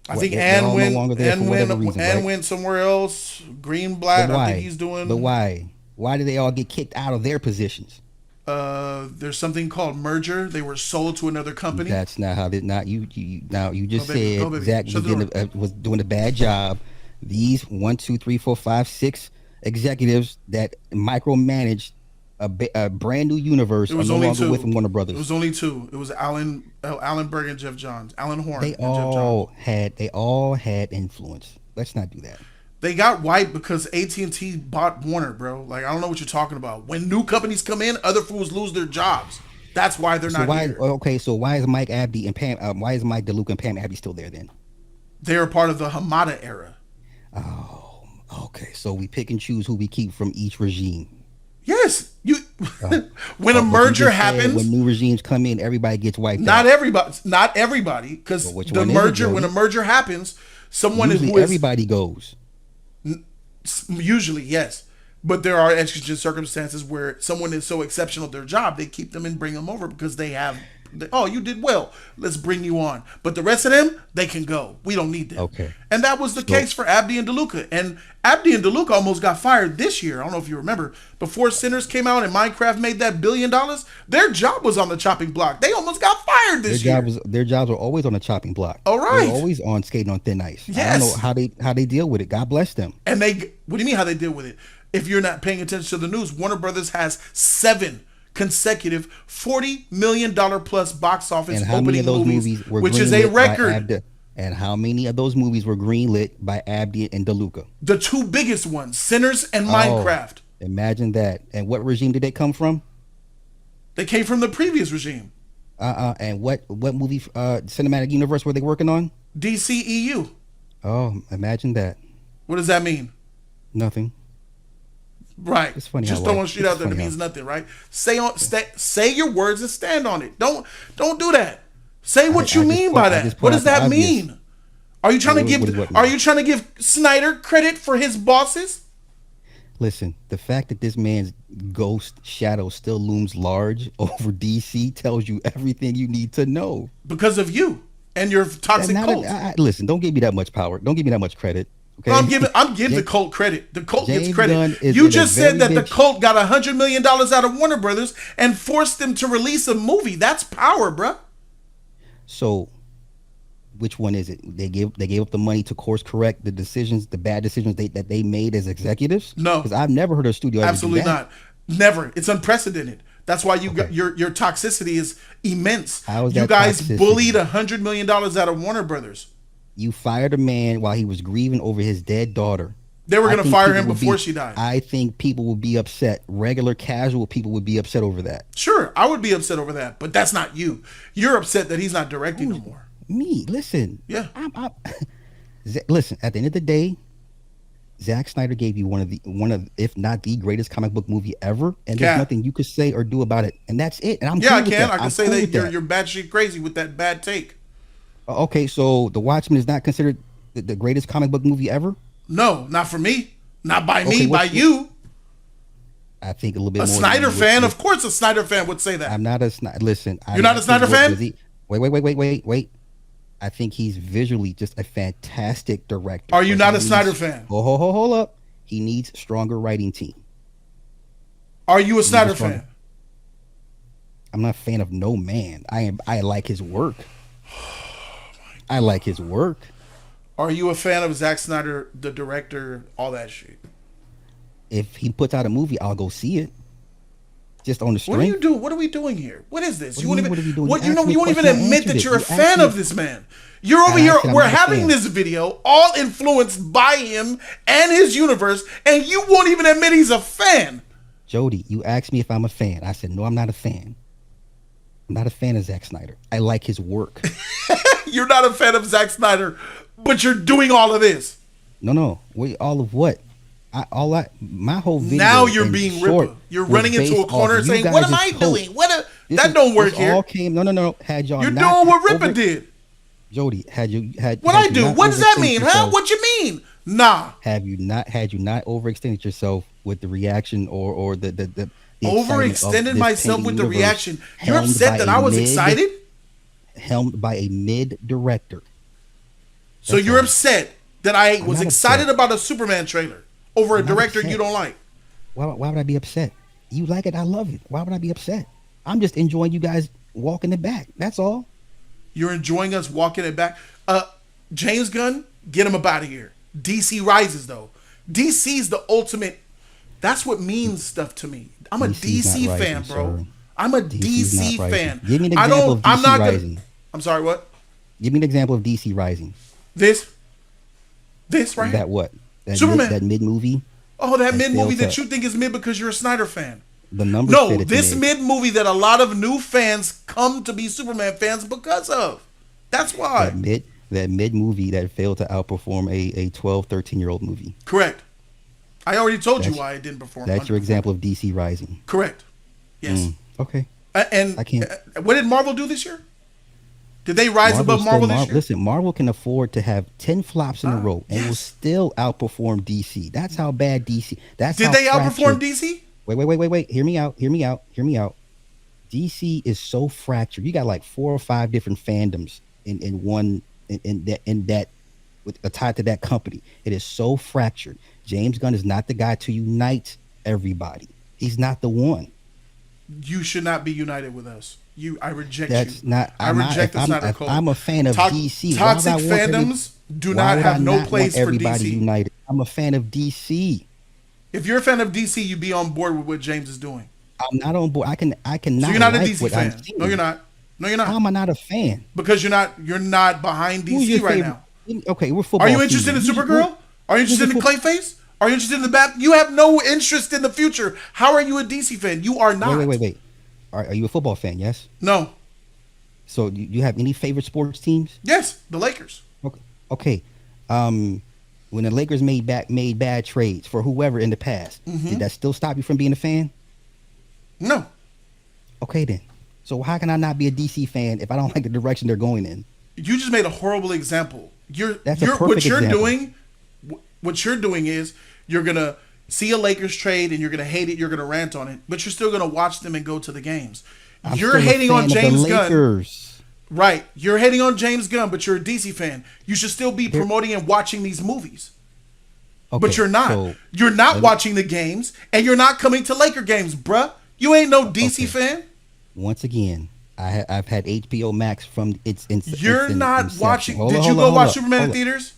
I What, think they're all no longer there for whatever reason, Ann right? went somewhere else. Greenblatt, But I why? think he's doing. But why? Why did they all get kicked out of their positions? There's something called merger. They were sold to another company. That's not how. Not you. Now you just Oh, baby. said Oh, baby. Zach Shut the was doing a bad job. These 1, 2, 3, 4, 5, 6 executives that micromanaged a brand new universe It are was no only longer two. with Warner It Brothers. was only two. It was Alan Berg and Jeff Johns. Alan Horn They and Jeff Johns. all had influence. Let's not do that. They got wiped because AT&T bought Warner, bro. Like, I don't know what you're talking about. When new companies come in, other fools lose their jobs. That's why they're So not why? here. Okay, so why is Mike Abdi and Pam? Why is Mike DeLuca and Pam Abdi still there then? They are part of the Hamada era. Oh, okay. So we pick and choose who we keep from each regime. Yes, you. When But a you merger just said happens, when new regimes come in, everybody gets wiped not out. everybody, because Well, which the one is it, merger. When Jody? a merger happens, someone Usually who is everybody goes. usually yes, but there are exigent circumstances where someone is so exceptional at their job, they keep them and bring them over because they have. Oh, you did well. Let's bring you on. But the rest of them, they can go. We don't need them. Okay. And that was the case for Abdi and DeLuca. And Abdi and DeLuca almost got fired this year. I don't know if you remember. Before Sinners came out and Minecraft made that $1 billion, their job was on the chopping block. They almost got fired this year. Their jobs are always on the chopping block. All right. They're always on skating on thin ice. I Yes. don't know how they deal with it. God bless them. And what do you mean how they deal with it? If you're not paying attention to the news, Warner Brothers has 7 consecutive $40 million plus box office And how many opening of those movies, movies were which is a greenlit by record. Abdi? And how many of those movies were greenlit by Abdi and DeLuca? The two biggest ones, Sinners and Minecraft. Imagine that. And what regime did they come from? They came from the previous regime, And what movie cinematic universe were they working on? DCEU. Oh, imagine that. What does that mean? Nothing. Right. It's funny Just how throwing shit out there that means nothing, right? Say your words and stand on it. Don't do that. Say what you I just mean point- by I that. just What point does out the that obvious. mean? Are you trying to What give does what mean? Are you trying to give Snyder credit for his bosses? Listen, the fact that this man's ghost shadow still looms large over DC tells you everything you need to know. Because of you and your toxic And cult. listen, don't give me that much power. Don't give me that much credit. Okay? I'm giving the cult credit. The cult gets James credit. Gunn is You in a just said very that the big- cult got $100 million out of Warner Brothers and forced them to release a movie. That's power, bruh. So, which one is it? They gave up the money to course correct the bad decisions that they made as executives. No. Because I've never heard a studio ever do Absolutely that. not. Never. It's unprecedented. That's why your toxicity is immense. How is You that guys toxicity? bullied $100 million out of Warner Brothers. You fired a man while he was grieving over his dead daughter. They were I going to think fire people him would before be- she died. I think people would be upset. Regular, casual people would be upset over that. Sure, I would be upset over that, but that's not you. You're upset that he's not directing no more. Me, listen. Yeah. Listen. At the end of the day, Zack Snyder gave you one of, if not the greatest comic book movie ever, and there's Yeah. nothing you could say or do about it, and that's it. And I'm Yeah, cool I with can. that. I can I'm say cool that with you're batshit crazy with that bad take. Okay, so The Watchmen is not considered the greatest comic book movie ever. No, not for me. Not by me, Okay, by you. I think a little bit A more. Snyder fan? Of course a Snyder fan would say that. I'm not a Snyder. Listen, I You're not a like his Snyder work. fan? Wait. I think he's visually just a fantastic director. Are you but not he a Snyder needs- fan? Hold up. He needs stronger writing team. Are you a Snyder strong- fan? I'm not a fan of no man. I like his work. I like his work. Are you a fan of Zack Snyder, the director, all that shit? If he puts out a movie, I'll go see it. Just on the strength. What are you doing? What are we doing here? What is this? What You do won't you mean, even. what are we doing? What You you know? asked me You a won't even question, I admit answered that it. you're a You fan asked of me- this man. You're over I here. said I'm We're not a having fan. this video, all influenced by him and his universe, and you won't even admit he's a fan. Jody, you asked me if I'm a fan. I said no, I'm not a fan. I'm not a fan of Zack Snyder. I like his work. You're not a fan of Zack Snyder, but you're doing all of this. No. Wait, all of what? My whole video. Now you're in being short Ripper. You're was running into based a corner off you saying, "What am guys' I post. doing? This That is- don't work this here." All came. No. Had y'all You're not doing what Ripper over- did. Jody, had you What had I you do? not What does that overextended mean, huh? yourself- What you mean? Nah. Had you not overextended yourself with the reaction or the excitement of Overextended this myself pending with the universe, reaction. You're helmed upset by that a I was mid- excited? helmed by a mid director. So That's you're all. upset that I was not excited upset. about a Superman trailer over a I'm not director upset. you don't like. Why would I be upset? You like it, I love it. Why would I be upset? I'm just enjoying you guys walking it back. That's all. You're enjoying us walking it back. James Gunn, get him up out of here. DC rises though. DC's the ultimate. That's what means stuff to me. I'm a DC's DC not fan, rising, bro. sir. I'm a DC's DC not fan. rising. Give me an I example don't. of I'm DC not gonna. rising. I'm sorry. What? Give me an example of DC Rising. This right here. That what? Superman. That mid movie. Oh, that mid movie failed that to- you think is mid because you're a Snyder fan. The numbers. No, said it's this mid movie that a lot of new fans come to be Superman fans because of. That's why. That mid movie that failed to outperform a 12, 13-year-old movie. Correct. I already told you That's- why it didn't perform. That's your underperform. example of DC Rising. Correct. Yes. Okay. And I can't- what did Marvel do this year? Did they rise above still Marvel this year? Listen, Marvel can afford to have 10 flops in a row and will yes. still outperform DC. That's how bad DC. That's Did how they outperform fractured- DC? Wait. Hear me out. DC is so fractured. You got like 4 or 5 different fandoms in one in that with tied to that company. It is so fractured. James Gunn is not the guy to unite everybody. He's not the one. You should not be united with us. I reject That's you. not. I reject the Snyder if Code. I'm a fan of DC. Toxic why would I want fandoms do why not would have I no not place want for everybody DC. united? I'm a fan of DC. If you're a fan of DC, you'd be on board with what James is doing. I'm not on board. I cannot. So you're not like a DC what I'm fan. seeing. No, you're not. No, you're How not. am I not a fan? Because you're not behind Who's DC your right favorite- now. Okay, we're football. Are you interested in season. Supergirl? Are you interested in Clayface? Are you interested in the Bat? You have no interest in the future. How are you a DC fan? You are not. Wait. Are you a football fan? Yes. No. So do you have any favorite sports teams? Yes, the Lakers. Okay. When the Lakers made bad trades for whoever in the past, did that still stop you from being a fan? No. Okay then. So how can I not be a DC fan if I don't like the direction they're going in? You just made a horrible example. That's a what perfect you're example. doing. What you're doing is you're gonna see a Lakers trade and you're gonna hate it. You're gonna rant on it, but you're still gonna watch them and go to the games. I'm You're still a hating fan on of the James Gunn. Lakers. Right. You're hating on James Gunn, but you're a DC fan. You should still be promoting and watching these movies. Okay, But you're not. so You're not watching the games, and you're not coming to Laker games, bruh. You ain't no DC fan. once again, I've had HBO Max from its You're not inception. watching. Hold Did on, you hold go on, watch hold Superman on, in hold on. theaters?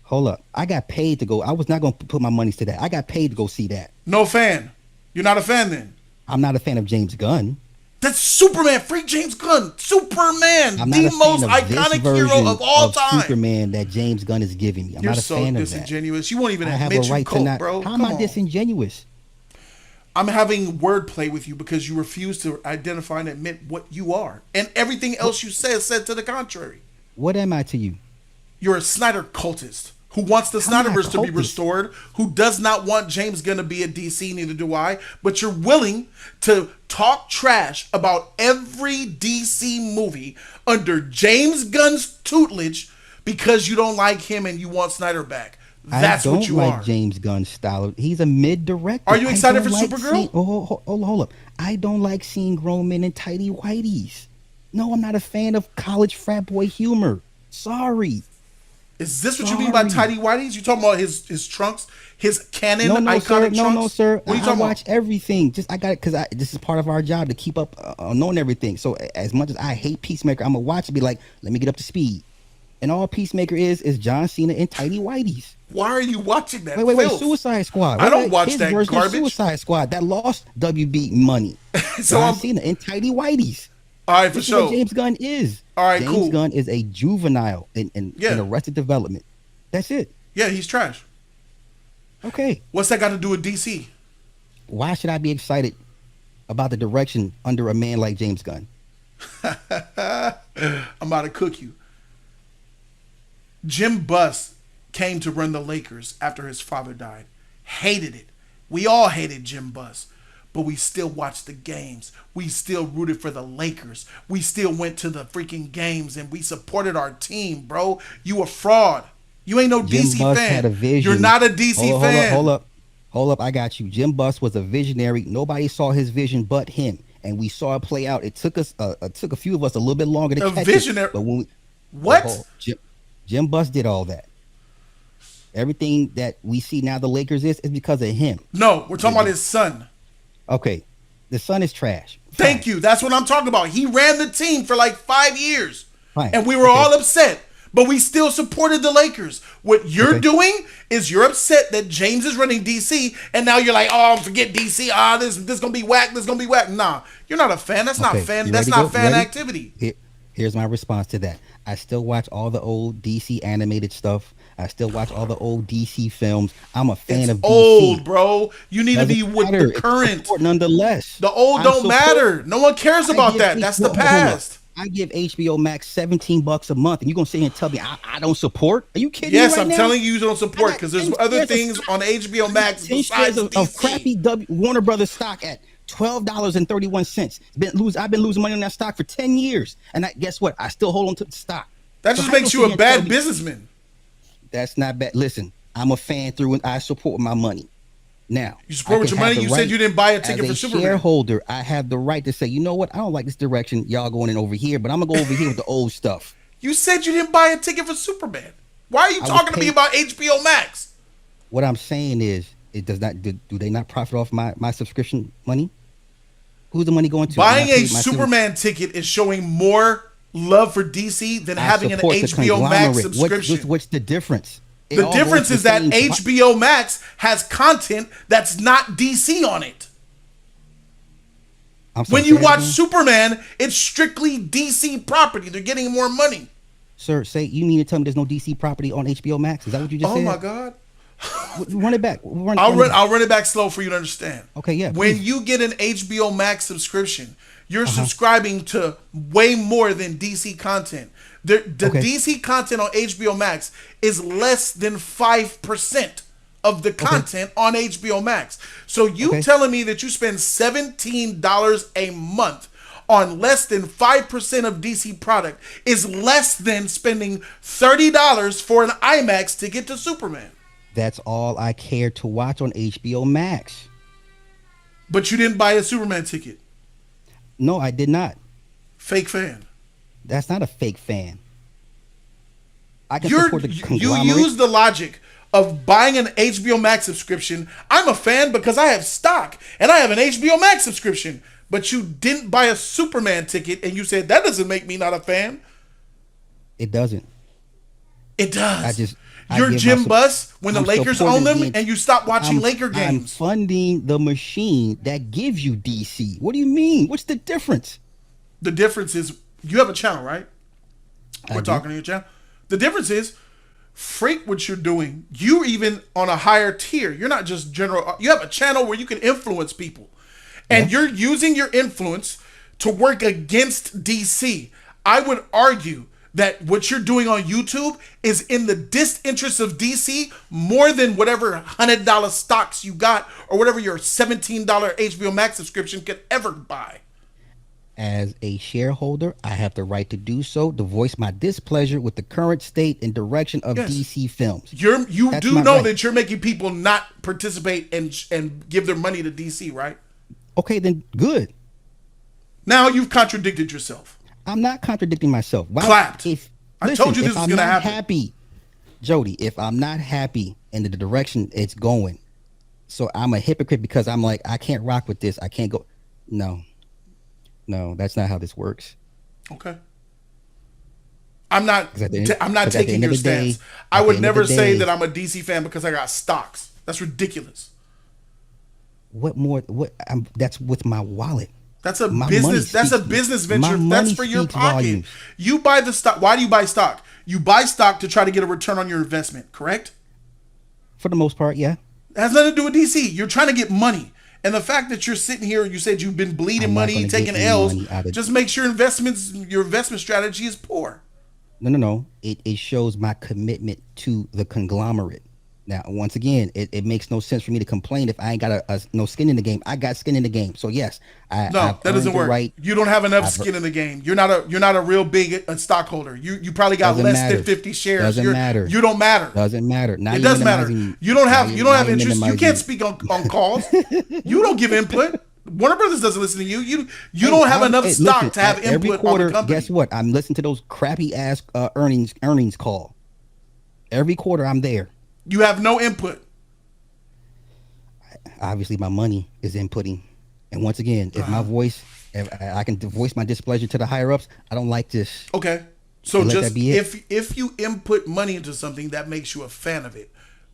Hold up. I got paid to go. I was not going to put my monies to that. I got paid to go see that. No fan. You're not a fan then. I'm not a fan of James Gunn. That's Superman. Free James Gunn. Superman. I'm not The a fan most of iconic this version hero of all time. Superman that James Gunn is giving me. I'm You're not a so fan of that. disingenuous. You won't even I have admit a you right to cope, not. bro. How Come am I on. disingenuous? I'm having wordplay with you because you refuse to identify and admit what you are. And everything else you say is said to the contrary. What am I to you? You're a Snyder cultist who wants the I'm not Snyderverse to be cultist. restored, who does not want James Gunn to be a DC, neither do I, but you're willing to talk trash about every DC movie under James Gunn's tutelage because you don't like him and you want Snyder back. I That's what don't you like are. James Gunn's style. He's a mid director. Are you excited for Supergirl? Hold up. I don't like seeing grown men in tidy whities. No, I'm not a fan of college frat boy humor. Sorry. Is this what you mean by Sorry. tidy whities? You talking about his trunks, his canon No, no, sir. iconic No, no, trunks? sir. What are you I talking watch about? everything. Just I got it because this is part of our job to keep up on knowing everything. So as much as I hate Peacemaker, I'm gonna watch and be like, let me get up to speed. And all Peacemaker is John Cena in tidy whities. Why are you watching that? Wait. filth? Suicide Squad. I don't watch His that version of garbage. Suicide Squad that lost WB money. So John I'm Cena in tidy whities. all right for This is what sure. James Gunn is. All right, James cool. Gunn is a juvenile in Yeah. Arrested Development. That's it. Yeah, he's trash. Okay. What's that got to do with DC? Why should I be excited about the direction under a man like James Gunn? I'm about to cook you. Jim Buss came to run the Lakers after his father died. Hated it. We all hated Jim Buss. But we still watched the games. We still rooted for the Lakers. We still went to the freaking games and we supported our team, bro. You a fraud. You ain't no Jim DC Buss fan. had a vision. You're not a DC fan. Hold up. I got you. Jim Buss was a visionary. Nobody saw his vision but him, and we saw it play out. It took us, took a few of us a little bit longer to A catch visionary. it. But when we, What? Jim Buss did all that. Everything that we see now, the Lakers is because of him. No, we're talking about his son. Okay, the son is trash. Thank you. That's what I'm talking about. He ran the team for like 5 years. Fine. And we were all upset. But we still supported the Lakers. What you're doing is you're upset that James is running DC, and now you're like, oh, forget DC. This gonna be whack. This gonna be whack. Nah, you're not a fan. That's not Okay, fan. you That's ready to not go? fan Ready? activity. Here's my response to that. I still watch all the old DC animated stuff. I still watch all the old DC films. I'm a fan It's of DC. old, bro. You need to Doesn't be with matter. the It's current. support nonetheless. The old I'm don't support- matter. No one cares I about give that. That's the hold up. past. I give HBO Max $17 a month, and you're gonna sit here and tell me I don't support? Are you kidding Yes, me right I'm now? telling you don't support because there's other There's a things on HBO Max 10 besides shares of DC. crappy Warner Brothers stock at $12.31. I've been losing money on that stock for 10 years, and guess what? I still hold on to the stock. That So just how you makes gonna you sit a here and tell bad me- businessman. That's not bad. Listen, I'm a fan through and I support my money. Now, You support I with can your money. have the You said you didn't buy a ticket as for a Superman. shareholder, I have the right to say, you know what? I don't like this direction. Y'all going in over here, but I'm gonna go over here with the old stuff. You said you didn't buy a ticket for Superman. Why are you was talking to me paid- about HBO Max? What I'm saying is, it does not. Do they not profit off my subscription money? Who's the money going to? Buying When I a paid my Superman ticket is showing more love for DC than I having an support the HBO Max conglomerate. subscription. What's the difference? It The all difference goes is to the that same HBO Max has content that's not DC on it. I'm sorry, When you say that watch again? Superman, it's strictly DC property. They're getting more money. Sir, you mean to tell me there's no DC property on HBO Max? Is that what you just Oh said? my God. Run it back. I'll run it back slow for you to understand. Okay, yeah, When please. you get an HBO Max subscription, you're subscribing to way more than DC content. The Okay. DC content on HBO Max is less than 5% of the content on HBO Max. So you Okay. telling me that you spend $17 a month on less than 5% of DC product is less than spending $30 for an IMAX ticket to Superman. That's all I care to watch on HBO Max. But you didn't buy a Superman ticket. No, I did not. Fake fan. That's not a fake fan. I can You support the conglomerate. use the logic of buying an HBO Max subscription. I'm a fan because I have stock and I have an HBO Max subscription. But you didn't buy a Superman ticket and you said that doesn't make me not a fan. It doesn't. It does. I You're give Jim my Buss when the I'm Lakers supporting own them the- and you stop watching Laker I'm games. funding the machine that gives you DC. What do you mean? What's the difference? The difference is you have a channel, right? We're do. talking to your channel. The difference is freak what you're doing. You're even on a higher tier. You're not just general. You have a channel where you can influence people. And you're using your influence to work against DC. I would argue that what you're doing on YouTube is in the disinterest of DC more than whatever $100 stocks you got or whatever your $17 HBO Max subscription could ever buy. as a shareholder, I have the right to do so, to voice my displeasure with the current state and direction of Yes. DC Films. You That's do my know right. that you're making people not participate and give their money to DC, right? Okay, then good. Now you've contradicted yourself. I'm not contradicting myself. Why, Clapped. If I listen, told you this if was I'm gonna not happen. happy, Jody, if I'm not happy in the direction it's going, so I'm a hypocrite because I'm like, I can't rock with this. I can't go. No, no, that's not how this works. Okay. I'm not. 'Cause at the end- I'm not 'cause at the taking end of your the day- stance. I at the would end of never the say day- that I'm a DC fan because I got stocks. That's ridiculous. What more? What? That's with my wallet. That's a My business. money That's a speaks- business my venture. money That's for your speaks pocket. volumes. You buy the stock. Why do you buy stock? You buy stock to try to get a return on your investment. Correct? For the most part, yeah. It has nothing to do with DC. You're trying to get money. And the fact that you're sitting here and you said you've been bleeding I'm not money, gonna taking get any L's, money out of- just makes your investment strategy is poor. No. It shows my commitment to the conglomerate. Now, once again, it makes no sense for me to complain if I ain't got no skin in the game. I got skin in the game. So yes, No, I've that doesn't earned the work. right. You don't have enough skin in the game. You're not a real big stockholder. You probably got Doesn't less matter. than 50 shares. Doesn't matter. You don't matter. Doesn't matter. Now It you're does matter. minimizing- You don't have now you don't have you're interest. You minimizing- can't speak on calls. You don't give input. Warner Brothers doesn't listen to you. You don't have enough stock listen, to have every input quarter. on the company. Guess what? I'm listening to those crappy ass earnings call. Every quarter, I'm there. You have no input. Obviously, my money is inputting, and once again, if my voice, if I can voice my displeasure to the higher ups, I don't like this. Okay. So And let just that be it. if you input money into something, that makes you a fan of it.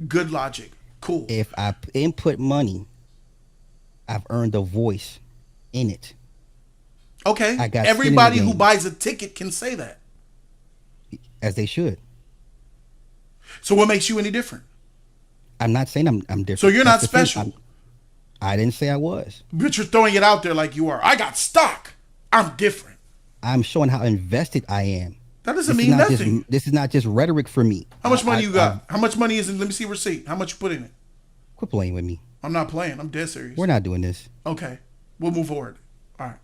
Good logic. Cool. If I input money, I've earned a voice in it. Okay. I got skin in the Everybody who game. buys a ticket can say that. As they should. So what makes you any different? I'm not saying I'm different. So you're not That's the thing. special. I didn't say I was. But you're throwing it out there like you are. I got stock. I'm different. I'm showing how invested I am. That doesn't This is mean not nothing. this is not just rhetoric for me. How much money you I- got? How much money is in? Let me see receipt. How much you put in it? Quit playing with me. I'm not playing. I'm dead serious. We're not doing this. Okay. We'll move forward. All right.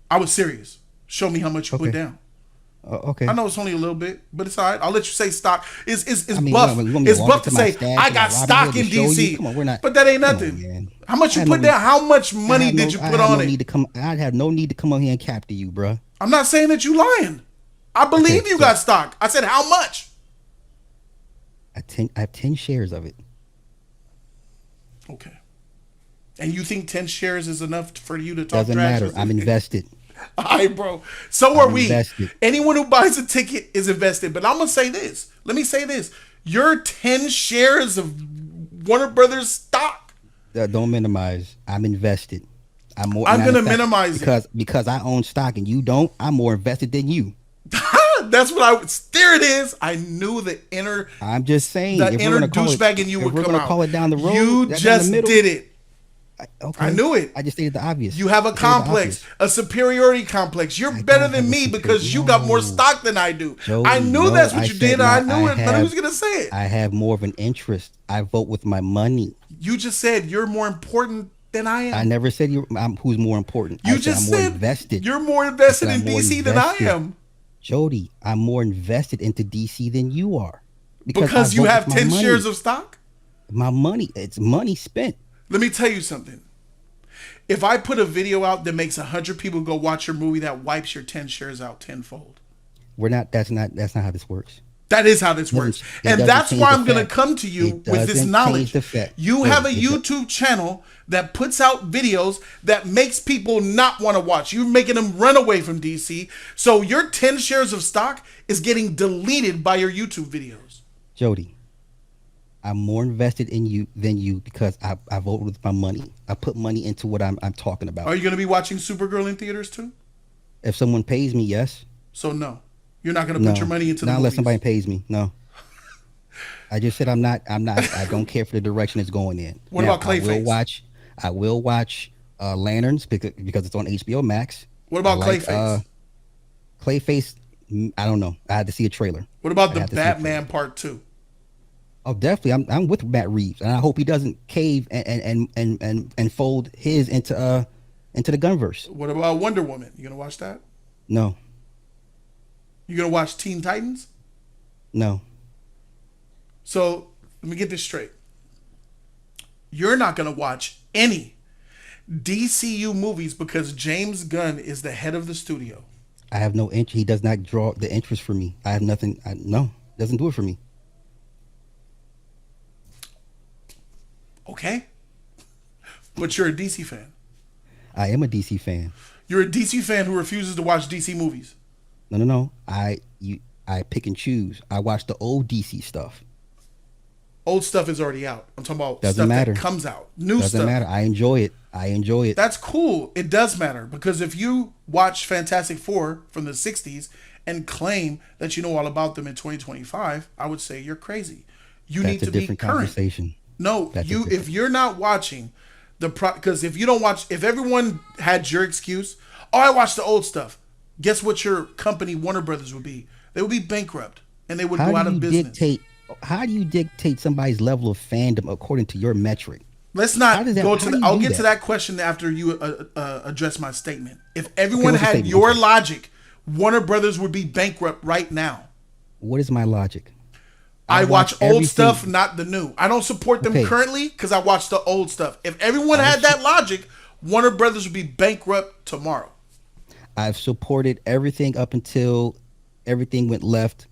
I was serious. Show me how much you put Okay. down. Okay. I know it's only a little bit, but it's all right. I'll let you say stock. It's I mean, buff. you want me to It's walk buff to into my say stash I and got Robin stock Hood in to show you? DC. Come on, we're not- But that ain't come on, nothing. man. How much I you had put no- down? How much I money had did no- you I put had on no it? Need to come. I'd have no need to come on here and cap to you, bruh. I'm not saying that you lying. I believe Okay, you so- got stock. I said how much? I have 10 shares of it. Okay. And you think 10 shares is enough for you to talk Doesn't trash? matter. I'm invested. All right, bro. So are I'm we. invested. Anyone who buys a ticket is invested. But I'm going to say this. Let me say this. Your 10 shares of Warner Brothers stock. Don't minimize. I'm invested. I'm more. I'm matter gonna of fact, minimize it. because I own stock and you don't. I'm more invested than you. That's what I was. There it is. I knew the inner I'm just saying. the if we're inner gonna call it- douchebag in you if would we're come gonna out. call it down the road. You that's down the just middle. did it. Okay. I knew it. I just stated the obvious. You have a I stated the complex, obvious. a superiority complex. You're I better don't than have a me superior- because you got more No. stock than I do. Jody, I knew no, that's what I you said did. I knew it. have- I was gonna say it. I have more of an interest. I vote with my money. You just said you're more important than I am. I never said who's more important. You I just I'm more said invested. you're more invested I in said I'm more DC than I invested. am Jody, I'm more invested into DC than you are. I because you vote have with my 10 money. shares of stock. My money. It's money spent. Let me tell you something. If I put a video out that makes 100 people go watch your movie, that wipes your 10 shares out tenfold. We're not. That's not how this works. That is how this works. It And doesn't that's change why the I'm going to fact. come to you It with this doesn't knowledge. change the fact. You Wait, have a it does- YouTube channel that puts out videos that makes people not want to watch. You're making them run away from DC. So your 10 shares of stock is getting deleted by your YouTube videos. Jody, I'm more invested in you than you because I vote with my money. I put money into what I'm talking about. Are you going to be watching Supergirl in theaters too? If someone pays me, yes. So no. You're not going to No. put your money into the not unless movies. somebody pays me. No. I just said I'm not. I don't care for the direction it's going in. What Now, about Clayface? I will watch Lanterns because it's on HBO Max. What about I like, Clayface? Clayface, I don't know. I had to see a trailer. What about I the had to see a trailer. Batman Part 2? Oh, definitely. I'm with Matt Reeves, and I hope he doesn't cave and fold his into into the Gunverse. What about Wonder Woman? You gonna watch that? No, You gonna watch Teen Titans? no. So let me get this straight. You're not gonna watch any DCU movies because James Gunn is the head of the studio. I have no interest. He does not draw the interest for me. I have nothing. No, doesn't do it for me. Okay, but you're a DC fan. I am a DC fan. You're a DC fan who refuses to watch DC movies. No. I pick and choose. I watch the old DC stuff. Old stuff is already out. I'm talking about Doesn't stuff matter. that comes out. New Doesn't stuff. matter. I enjoy it. I enjoy it. That's cool. It does matter because if you watch Fantastic Four from the 60s and claim that you know all about them in 2025, I would say you're crazy. You That's need a to be different current. conversation. No, That's a you different- if you're not watching because if you don't watch, if everyone had your excuse, oh, I watched the old stuff. Guess what your company Warner Brothers would be? They would be bankrupt and they would go out of business. How do you dictate somebody's level of fandom according to your metric? Let's not How does that- go how to. do The, you I'll do get to that? that question after you address my statement. If everyone what's your had statement? your Okay. logic, Warner Brothers would be bankrupt right now. What is my logic? I watch old everything- stuff, not the new. I don't support them Okay. currently because I watch the old stuff. If everyone had that logic, Warner Brothers would be bankrupt tomorrow. I've supported everything up until everything went left.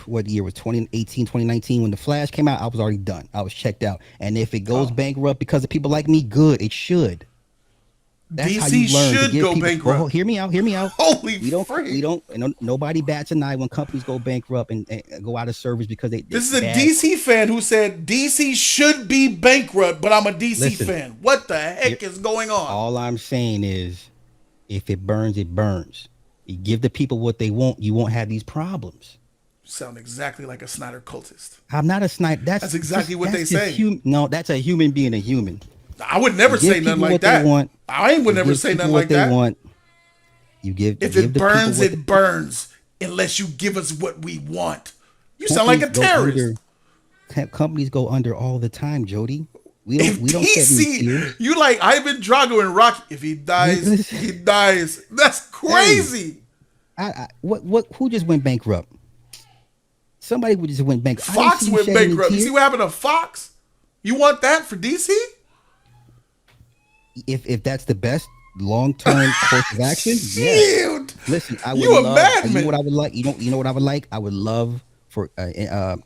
What year was 2018, 2019? When The Flash came out, I was already done. I was checked out. And if it goes bankrupt because of people like me, good. It should. That's how DC you learn to should give go people- bankrupt. Oh, hear me out. Hear me out. Holy We don't. freak. We don't. Nobody bats an eye when companies go bankrupt and go out of service because they. This is a bad. DC fan who said DC should be bankrupt, but I'm a DC Listen, fan. What the heck is going on? All I'm saying is, if it burns, it burns. You give the people what they want, you won't have these problems. You sound exactly like a Snyder cultist. I'm not a sniper. That's exactly what they say. No, that's a human being a human. I would never Give say nothing people like what they that. want. I would You never give say people nothing what like they that. want. You give. If give it the people burns, what it burns. Unless you give us what we want. You sound like a companies go terrorist. companies go under all the time, Jody. We If don't set new DC, tiers. you like Ivan Drago and Rocky. If he dies, he dies. That's crazy. Who just went bankrupt? Somebody just went bankrupt. I didn't Fox see you went shedding any bankrupt. You tears. see what happened to Fox? You want that for DC? If that's the best long-term course of action, yeah. Shoot. Listen, I would You a love. madman. You know what I would like? You know what I would like? I would love for what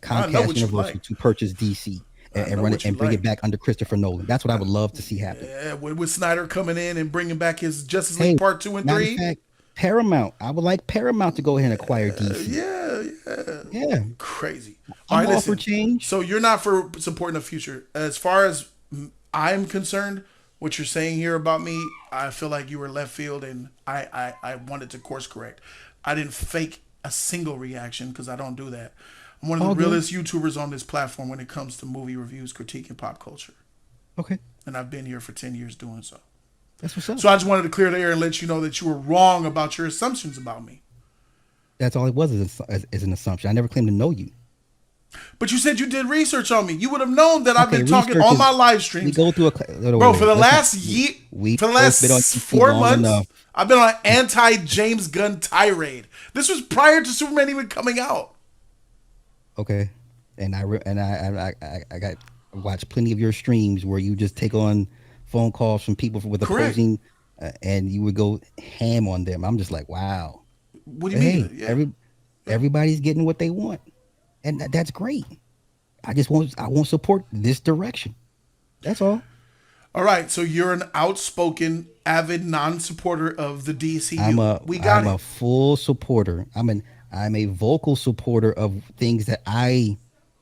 Comcast you Universal like. to purchase DC and know run what it you and bring like. it back under Christopher Nolan. That's what I would love to see happen. Yeah, with Snyder coming in and bringing back his Justice Hey, League Part 2 and matter 3. of fact, Paramount. I would like Paramount to go ahead and acquire DC. Yeah. Crazy. I'm all for change. So you're not for supporting the future. As far as I'm concerned, what you're saying here about me, I feel like you were left field, and I wanted to course correct. I didn't fake a single reaction because I don't do that. I'm one of the All good. realest YouTubers on this platform when it comes to movie reviews, critique, and pop culture. Okay, And I've been here for 10 years doing so. that's what's up. So I just wanted to clear the air and let you know that you were wrong about your assumptions about me. That's all it was is an assumption. I never claimed to know you. But you said you did research on me. You would have known that I've Okay, been talking research on is- my live We streams. go through Bro, for the last year, for the last both been on TV 4 long months, enough. I've been on an anti-James Gunn tirade. This was prior to Superman even coming out. Okay, and I watched plenty of your streams where you just take on phone calls from people with Correct. opposing, and you would go ham on them. I'm just like, wow. What do you Hey, mean? Yeah. everybody's getting what they want, and that's great. I won't support this direction. That's all. All right, so you're an outspoken, avid non-supporter of the DCU. I'm it. a full supporter. I'm a vocal supporter of things that I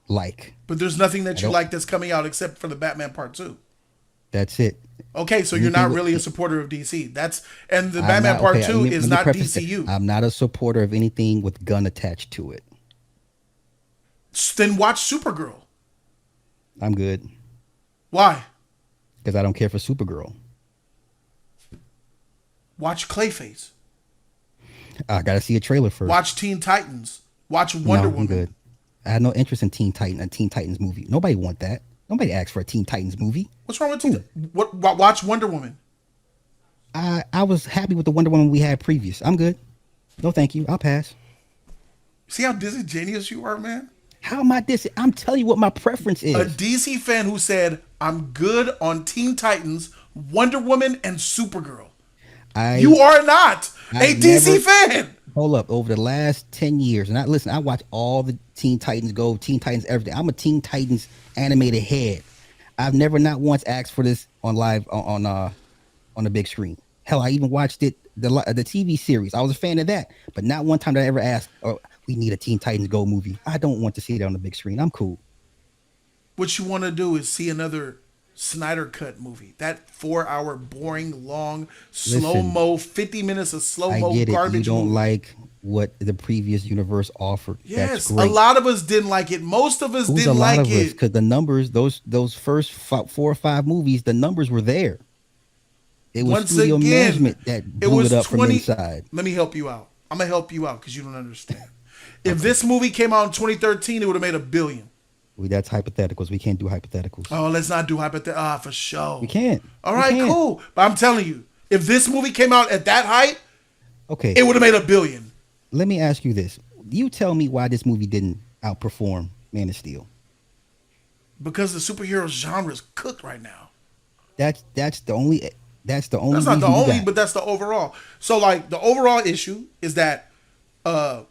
like. But there's nothing that you don't- like that's coming out except for the Batman Part 2. That's it. Okay, so you're Anything not with- really a supporter of DC. And the I'm Batman not- Part okay, 2 let me is not preface it. DCU. I'm not a supporter of anything with Gunn attached to it. Then watch Supergirl. I'm good Why? because I don't care for Supergirl. Watch Clayface. I gotta see a trailer first. Watch Teen Titans. Watch Wonder no, I'm Woman. good. I had no interest in a Teen Titans movie. Nobody want that. Nobody asked for a Teen Titans movie. What's wrong with Teen? Watch Wonder Woman. I was happy with the Wonder Woman we had previous. I'm good. No, thank you. I'll pass. See how disingenuous you are, man? How am I this? I'm telling you what my preference A is. DC fan who said, I'm good on Teen Titans, Wonder Woman, and Supergirl. You I are not a I've DC never fan. hold up over the last 10 years, and I listen. I watch all the Teen Titans Go, Teen Titans everything. I'm a Teen Titans animated head. I've never not once asked for this on live on the big screen. Hell, I even watched it the TV series. I was a fan of that, but not one time did I ever ask, "Oh, we need a Teen Titans Go movie." I don't want to see it on the big screen. I'm cool. What you want to do is see another Snyder Cut movie. That 4 hour, boring, long, slow Listen, mo, 50 minutes of slow I mo get it. You garbage don't movie. like what the previous universe offered. That's Yes, a great. lot of us didn't like it. Most of us Who's a didn't lot like of us? it. Because the numbers, those first 4 or 5 movies, the numbers were there. It was Once studio again, management that it blew was it up from 20. inside. Let me help you out. I'm going to help you out because you don't understand. If this movie came out in 2013, it would have made $1 billion. That's hypotheticals. We can't do hypotheticals. Oh, let's not do hypothetical. For sure. We can't. All We right, can't. cool. But I'm telling you, if this movie came out at that height, Okay. it would have made $1 billion. Let me ask you this. You tell me why this movie didn't outperform Man of Steel. Because the superhero genre is cooked right now. That's the only That's not the reason you only, got. but that's the overall. So like the overall issue is that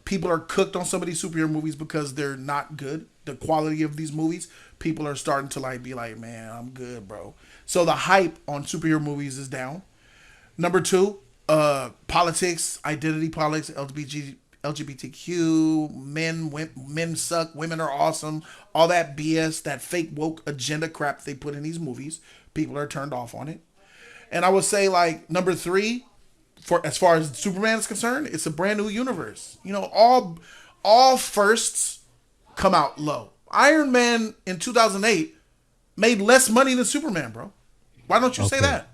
people are cooked on some of these superhero movies because they're not good. The quality of these movies, people are starting to like be like, man, I'm good, bro. So the hype on superhero movies is down. Number two, politics, identity politics, LGBTQ, men suck, women are awesome, all that BS, that fake woke agenda crap they put in these movies. People are turned off on it. And I would say like number three, for as far as Superman is concerned, it's a brand new universe. You know, all firsts come out low. Iron Man in 2008 made less money than Superman, bro. Why don't you say Okay. that?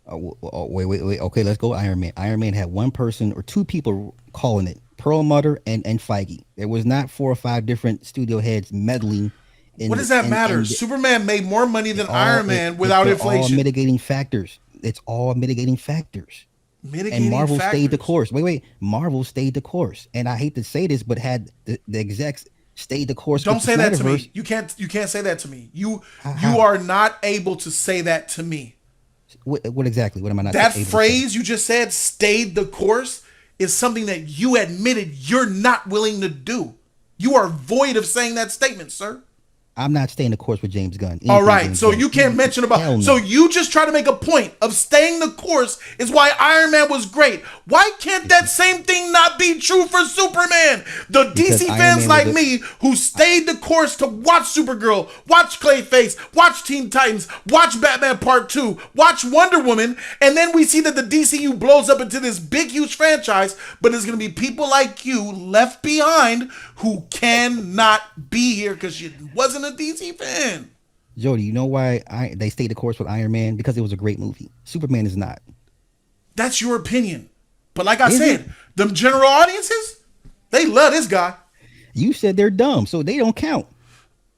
Wait. Okay, let's go Iron Man. Iron Man had one person or two people calling it. Perlmutter and Feige. There was not 4 or 5 different studio heads meddling. What does that matter? Superman made more money than Iron Man without they're inflation. all mitigating factors. It's all mitigating factors. Mitigating And Marvel factors. stayed the course. Wait. Marvel stayed the course. And I hate to say this, but had the execs stayed the course. Don't with say the that to Snyderverse, me. You can't say that to me. You How? are not able to say that to me. What exactly? What am I not That able to say? phrase you just said, stayed the course, is something that you admitted you're not willing to do. You are void of saying that statement, sir. I'm not staying the course with James Gunn. All Anything right, James so Gunn. you can't mention Hell about. no. So you just try to make a point of staying the course is why Iron Man was great. Why can't that same thing not be true for Superman? The Because DC Iron fans Man like was me who stayed the course to watch Supergirl, watch Clayface, watch Teen Titans, watch Batman Part 2, watch Wonder Woman, and then we see that the DCU blows up into this big, huge franchise, but there's going to be people like you left behind who cannot be here because you wasn't a DC fan. Jody, you know why they stayed the course with Iron Man? Because it was a great movie. Superman is not. That's your opinion. But like I Is said, it? them general audiences, they love this guy. You said they're dumb, so they don't count.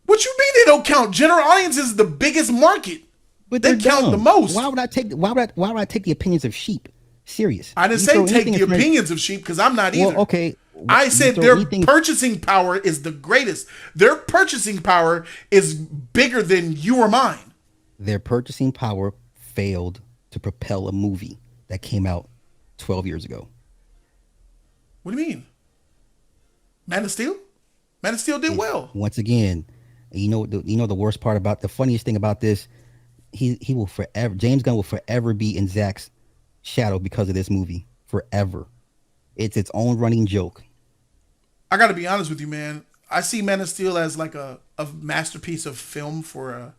What you mean they don't count? General audiences is the biggest market. But They they're count dumb. the most. Why would I take? Why would I take the opinions of sheep serious? I didn't You say throw take anything the in front- opinions of sheep because I'm not either. Well, okay. I You said throw their anything- purchasing power is the greatest. Their purchasing power is bigger than you or mine. Their purchasing power failed to propel a movie that came out 12 years ago. What do you mean? Man of Steel? Man of Steel did well. Once again, you know the worst part about the funniest thing about this, he will forever James Gunn will forever be in Zach's shadow because of this movie. Forever. It's its own running joke. I got to be honest with you, man. I see Man of Steel as like a masterpiece of film for a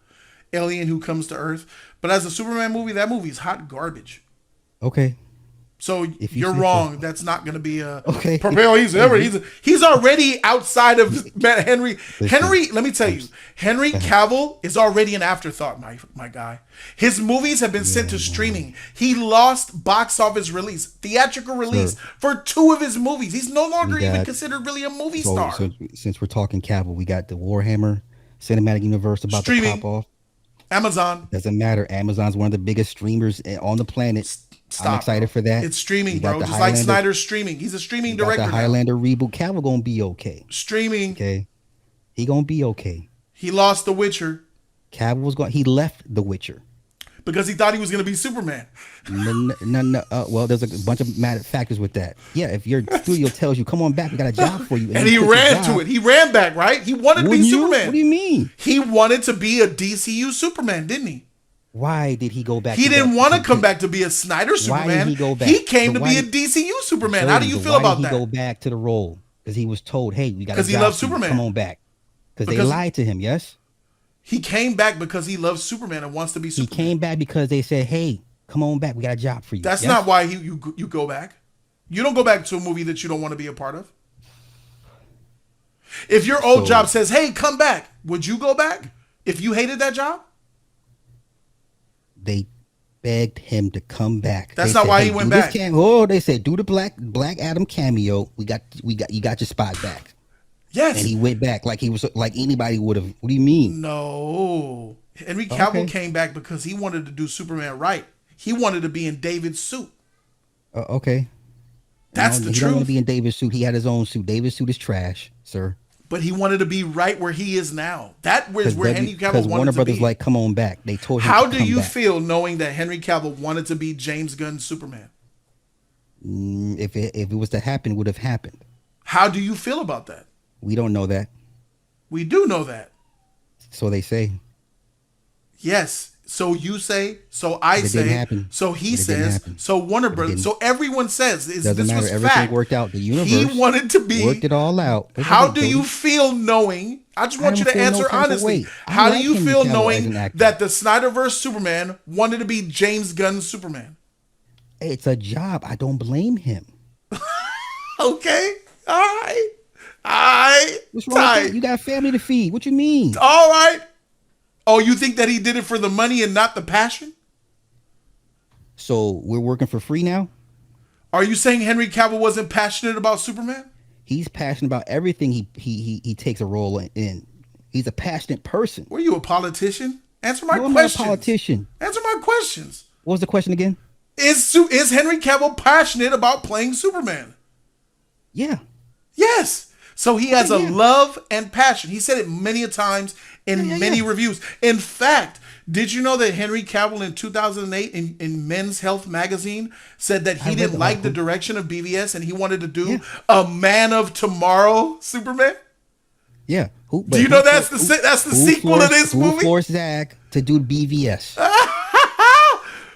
alien who comes to Earth. But as a Superman movie, that movie's hot garbage. Okay. So If you you're say wrong. so. That's not going to be a Okay. propel. He's already outside of Henry. Henry, let me tell you, Henry Cavill is already an afterthought, my guy. His movies have been sent to streaming. He lost box office release, theatrical release for 2 of his movies. He's no longer We even got- considered really a movie So, star. so since we're talking Cavill, we got the Warhammer Cinematic Universe about Streaming. to pop off. Amazon. Doesn't matter. Amazon's one of the biggest streamers on the planet. Stop, I'm excited bro. for that. It's streaming, We got bro. the Just like Highlander. Snyder's streaming. He's a streaming We got director the now. Highlander reboot. Cavill gonna be okay. Streaming. Okay, he gonna be okay. He lost The Witcher Cavill was going. He left The Witcher. because he thought he was going to be Superman. No. Well, there's a bunch of mad factors with that. Yeah, if your studio tells you, "Come on back, we got a job for you," And he you quit your ran job, to it. He ran back, right? He wanted to be wouldn't you? Superman. What do you mean? He wanted to be a DCU Superman, didn't he? Why did he go back? He to didn't that? want to come back to be a Snyder Why Superman. did he go back? He came But to why be a did- DCU Superman. Jody, How do you but feel why about did that? he go back to the role? Because he was told, "Hey, we got." Because he loves Superman. Come on back. Because they Because- lied to him. Yes. He came back because he loves Superman and wants to be He Superman. came back because they said, "Hey, come on back. We got a job for you." That's Yes? not why you go back. You don't go back to a movie that you don't want to be a part of. If your old So- job says, "Hey, come back," would you go back if you hated that job? They begged him to come back. That's They not said, why he "Hey, went do this back." they said, "Do the Black Adam cameo. You got your spot back." Yes. And he went back like he was like anybody would have. What do you mean? No. Henry Cavill Okay. came back because he wanted to do Superman right. He wanted to be in David's suit. Okay. That's No, the he don't want truth. to be in David's suit. He had his own suit. David's suit is trash, sir. But he wanted to be right where he is now. That was where Henry Cavill Because wanted Warner to Brothers be. like, come on back. They told him. How to do come you back. feel knowing that Henry Cavill wanted to be James Gunn's Superman? If it was to happen, it would have happened. How do you feel about that? We don't know that, We do know that. so they say. Yes. So you say, so I But it didn't say, happen. so he But it didn't says, happen. so Warner Brothers, didn't. so everyone says this Doesn't matter. was Everything fact. worked out. The universe He wanted to be. worked it all out. How Jody, do you feel knowing? I just want you don't to feel no answer type of honestly. way. I How do like you Henry feel Cavill as knowing an actor. that the Snyderverse Superman wanted to be James Gunn's Superman? It's a job. I don't blame him. Okay. All right. All right. What's wrong with Tight. that? You got family to feed. What you mean? All right. Oh, you think that he did it for the money and not the passion? So we're working for free now? Are you saying Henry Cavill wasn't passionate about Superman? He's passionate about everything he takes a role in. He's a passionate person. Were you a politician? Answer my No, I'm not a questions. politician. Answer my questions. What was the question again? Is Henry Cavill passionate about playing Superman? Yeah. Yes. So he has a yeah. love and passion. He said it many a times in Yeah. many reviews. In fact, did you know that Henry Cavill in 2008 in Men's Health magazine said that I he read didn't the like the article. direction of BVS and he wanted to do Yeah. a Man of Tomorrow Superman? Yeah. Do you know that's the sequel to this who movie? forced Zach to do BVS?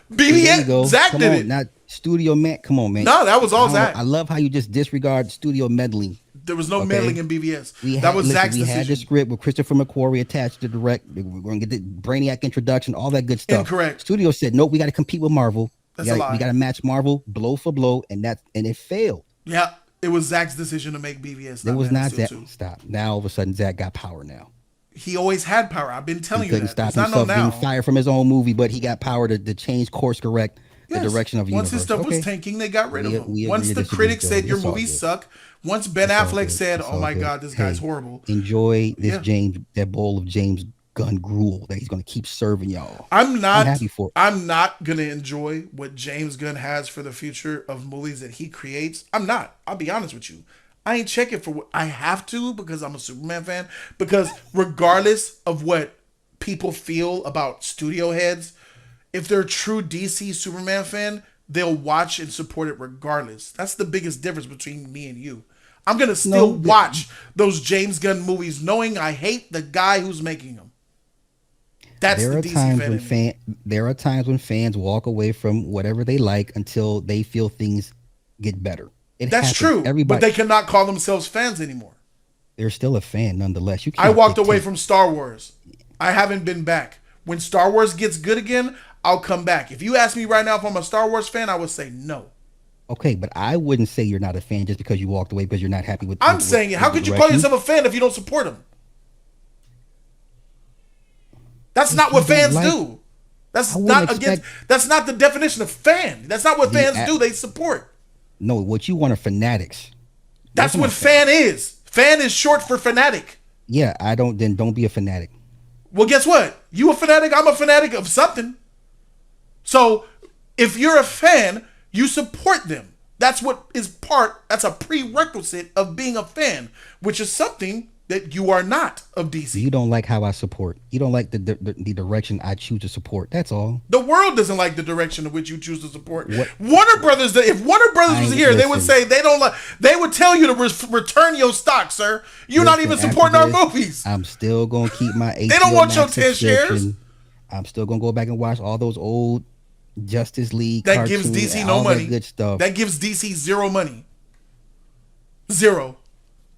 There BVS. you go. Zach Come did on, it. not Studio Met. Come on, man. No, that was all I don't know- Zach. I love how you just disregard studio meddling. There was no Okay. meddling in BVS. We That was Zach's we had the decision. script with Christopher McQuarrie attached to direct. We're going to get the Brainiac introduction, all that good stuff. Incorrect. Studio said, nope, we got to compete with Marvel. That's a lie. We got to match Marvel blow for blow, and it failed. Yeah, it was Zach's decision to make BVS. It was Man not of Steel Zach. 2. Stop. Now all of a sudden Zach got power now. He always had power. I've been telling He you couldn't that. stop It's not no himself now. being fired from his own movie, but he got power to change course correct the Yes. direction of the Once universe. his stuff Okay. was tanking, they got rid of We- him. we Once agree the to disagree, critics said Jody. your It's all movies good. suck, once Ben It's all Affleck good. said, It's "Oh all my good. God, this Hey, guy's horrible," Enjoy this Yeah. that bowl of James Gunn gruel that he's going to keep serving y'all. I'm not. happy for it. I'm not gonna enjoy what James Gunn has for the future of movies that he creates. I'm not. I'll be honest with you. I ain't checking for what I have to because I'm a Superman fan. Because regardless of what people feel about studio heads, if they're a true DC Superman fan, they'll watch and support it regardless. That's the biggest difference between me and you. I'm gonna still watch those James Gunn movies, knowing I hate the guy who's making them. That's There the are DC times fan. when in me. there are times when fans walk away from whatever they like until they feel things get better. That's happens. true, Everybody, but they cannot call themselves fans anymore. they're still a fan nonetheless. You can't I walked away dictate- from Star Wars. I haven't been back. When Star Wars gets good again, I'll come back. If you ask me right now if I'm a Star Wars fan, I would say no. Okay, but I wouldn't say you're not a fan just because you walked away because you're not happy with. I'm saying it. How could you call yourself a fan if you don't support them? That's not what you don't fans like- do. That's I wouldn't not against. expect- That's not the definition of fan. That's not what The fans a- do. They support. No, what you want are fanatics. That's Those are what not fan is. Fan is short for fanatic. Yeah, I don't. Then don't be a fanatic. Well, guess what? You a fanatic. I'm a fanatic of something. So If you're a fan, you support them. That's a prerequisite of being a fan, which is something that you are not of DC. You don't like how I support. You don't like the direction I choose to support. That's all. The world doesn't like the direction in which you choose to support. What? Warner Brothers, if Warner Brothers was here, they would say they don't like. They would tell you to return your stock, sir. You're not even supporting our movies. I'm still gonna keep my. They don't want your 10 shares. I'm still gonna go back and watch all those old Justice League. That gives DC no money. Good stuff. That gives DC zero money. Zero.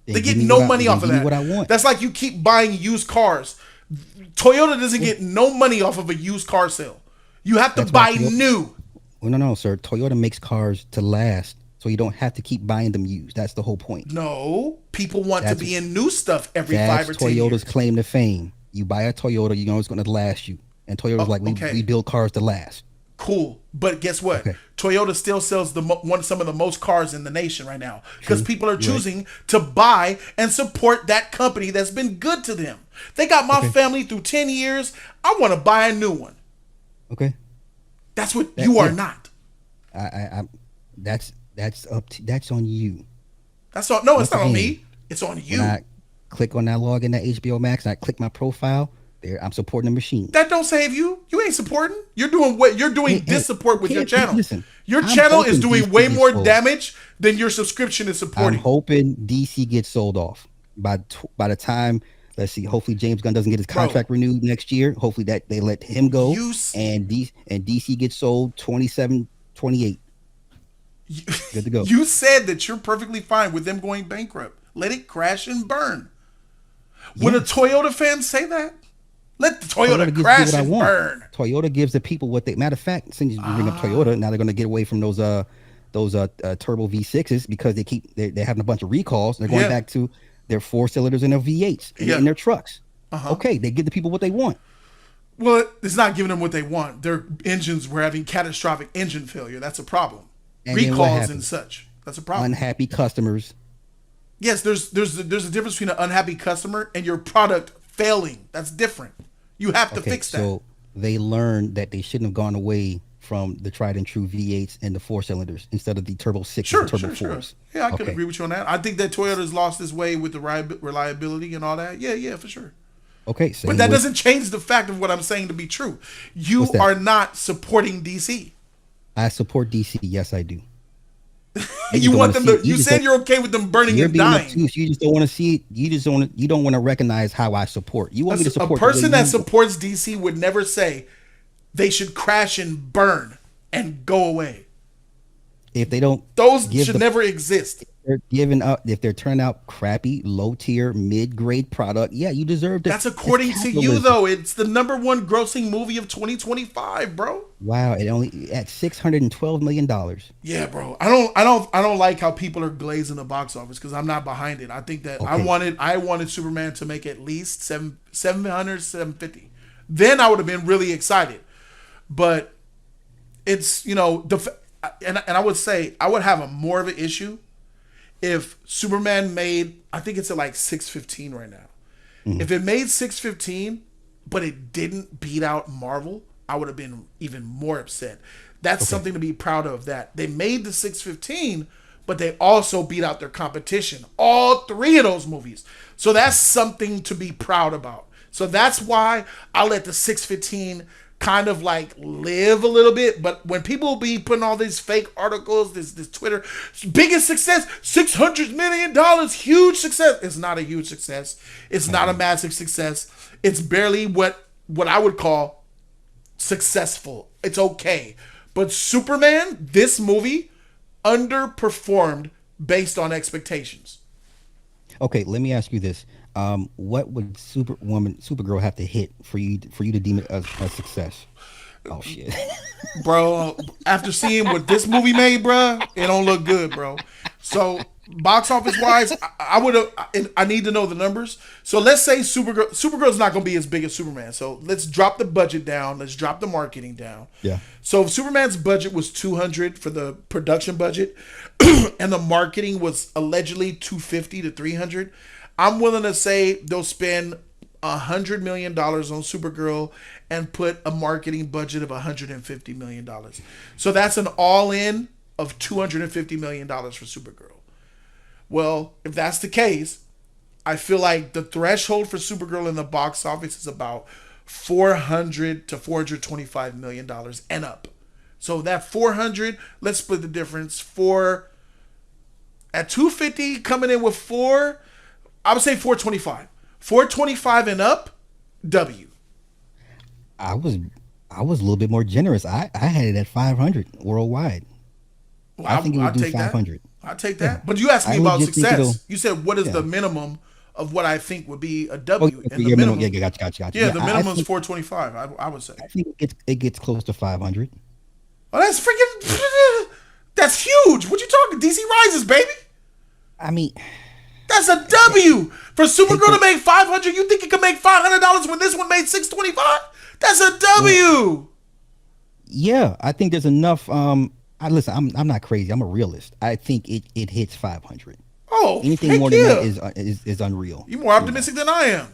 They get no money off of that. What I want. That's like you keep buying used cars. Toyota doesn't get no money off of a used car sale. You have to buy new. Well, no, sir. Toyota makes cars to last, so you don't have to keep buying them used. That's the whole point. No, people want to be in new stuff every 5 or 10 years. Toyota's claim to fame. You buy a Toyota, you know it's going to last you. And Toyota's we build cars to last. Cool, but guess what? Okay. Toyota still sells some of the most cars in the nation right now because people are choosing to buy and support that company that's been good to them. They got my family through 10 years. I want to buy a new one. Okay, that's what you are not. That's on you. That's on. No, it's not on me. It's on you. When I click on that login, that HBO Max, and I click my profile. There, I'm supporting the machine. That don't save you. You ain't supporting. You're doing what you're doing. Support with your channel. Listen, your channel is doing way more damage than your subscription is supporting. I'm hoping DC gets sold off by the time. Let's see. Hopefully James Gunn doesn't get his contract renewed next year. Hopefully that they let him go. And DC gets sold 27, 28. Good to go. You said that you're perfectly fine with them going bankrupt. Let it crash and burn. Would a Toyota fan say that? Let the Toyota crash and burn. Toyota gives the people what they. Matter of fact, since you bring up Toyota, now they're going to get away from those turbo V6s because they're having a bunch of recalls. They're going back to their 4-cylinders and their V8s in their trucks. Okay, they give the people what they want. Well, it's not giving them what they want. Their engines were having catastrophic engine failure. That's a problem. And recalls and such. That's a problem. Unhappy customers. Yes, there's a difference between an unhappy customer and your product failing. That's different. You have to fix that. So they learned that they shouldn't have gone away from the tried and true V8s and the 4-cylinders instead of the turbo 6s and turbo 4s. Yeah, I could agree with you on that. I think that Toyota's lost its way with the reliability and all that. Yeah, for sure. Okay, but that doesn't change the fact of what I'm saying to be true. You are not supporting DC. I support DC. Yes, I do. You want them to? You said you're okay with them burning and dying. You just don't want to see it. You don't want to recognize how I support. You want me to support a person that supports DC would never say they should crash and burn and go away. If they don't, those should never exist. They're giving up. If they're turning out crappy, low tier, mid grade product, yeah, you deserve that. That's according to you, though. It's the #1 grossing movie of 2025, bro. Wow, it only at $612 million. Yeah, bro. I don't like how people are glazing the box office because I'm not behind it. I think that I wanted Superman to make at least 700, 750. Then I would have been really excited. But it's and I would say I would have more of an issue if Superman made, I think it's at like 615 right now. Mm-hmm. If it made 615, but it didn't beat out Marvel, I would have been even more upset. That's something to be proud of, that they made the 615, but they also beat out their competition. All 3 of those movies. So that's something to be proud about. So that's why I let the 615 kind of like live a little bit. But when people be putting all these fake articles, this Twitter, biggest success, $600 million, huge success. It's not a huge success. It's not a massive success. It's barely what I would call successful. It's okay. But Superman, this movie, underperformed based on expectations. Okay, let me ask you this. What would Supergirl have to hit for you to deem it a success? Oh shit, bro! After seeing what this movie made, bro, it don't look good, bro. So box office wise, I need to know the numbers. So let's say Supergirl's not gonna be as big as Superman. So let's drop the budget down. Let's drop the marketing down. Yeah. So if Superman's budget was 200 for the production budget, and the marketing was allegedly 250 to 300. I'm willing to say they'll spend $100 million on Supergirl and put a marketing budget of $150 million. So that's an all-in of $250 million for Supergirl. Well, if that's the case, I feel like the threshold for Supergirl in the box office is about $400 to $425 million and up. So that 400, let's split the difference. Four at 250 coming in with four, I would say 425. 425 and up, W. I was a little bit more generous. I had it at 500 worldwide. Well, I think it would do take 500. I'll take that. But you asked me I about legit think success. You said, what is yeah. the minimum of what I think would be a Oh, W? And the your minimum, minimum. Yeah, gotcha. yeah, the I minimum is think, 425, I would say. I think it gets close to 500. Oh, that's freaking, that's huge. What you talking? DC Rises, baby. I mean, That's a W. For Supergirl to make 500, you think it could make $500 when this one made 625? That's a W. yeah, I think there's enough. Listen, I'm not crazy. I'm a realist. I think it hits 500. Oh, Anything heck more than yeah. that is unreal. You're more optimistic than I am.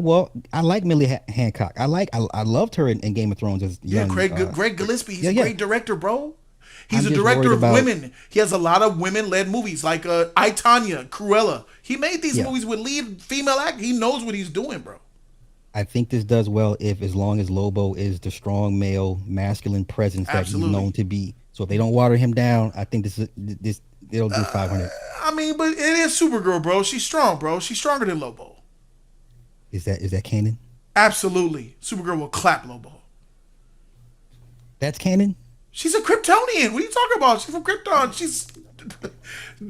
Well, I like Millie Hancock. I loved her in Game of Thrones as Yeah, young. Greg Gillespie. He's a yeah. great director, bro. He's I'm a just director worried of about- women. He has a lot of women-led movies, like I, Tonya, Cruella. He made these Yeah. movies with lead female act. He knows what he's doing, bro. I think this does well as long as Lobo is the strong male masculine presence that Absolutely. he's known to be. So if they don't water him down, I think this it'll do 500. I mean, but it is Supergirl, bro. She's strong, bro. She's stronger than Lobo. Is that canon? Absolutely. Supergirl will clap Lobo. That's canon? She's a Kryptonian. What are you talking about? She's from Krypton.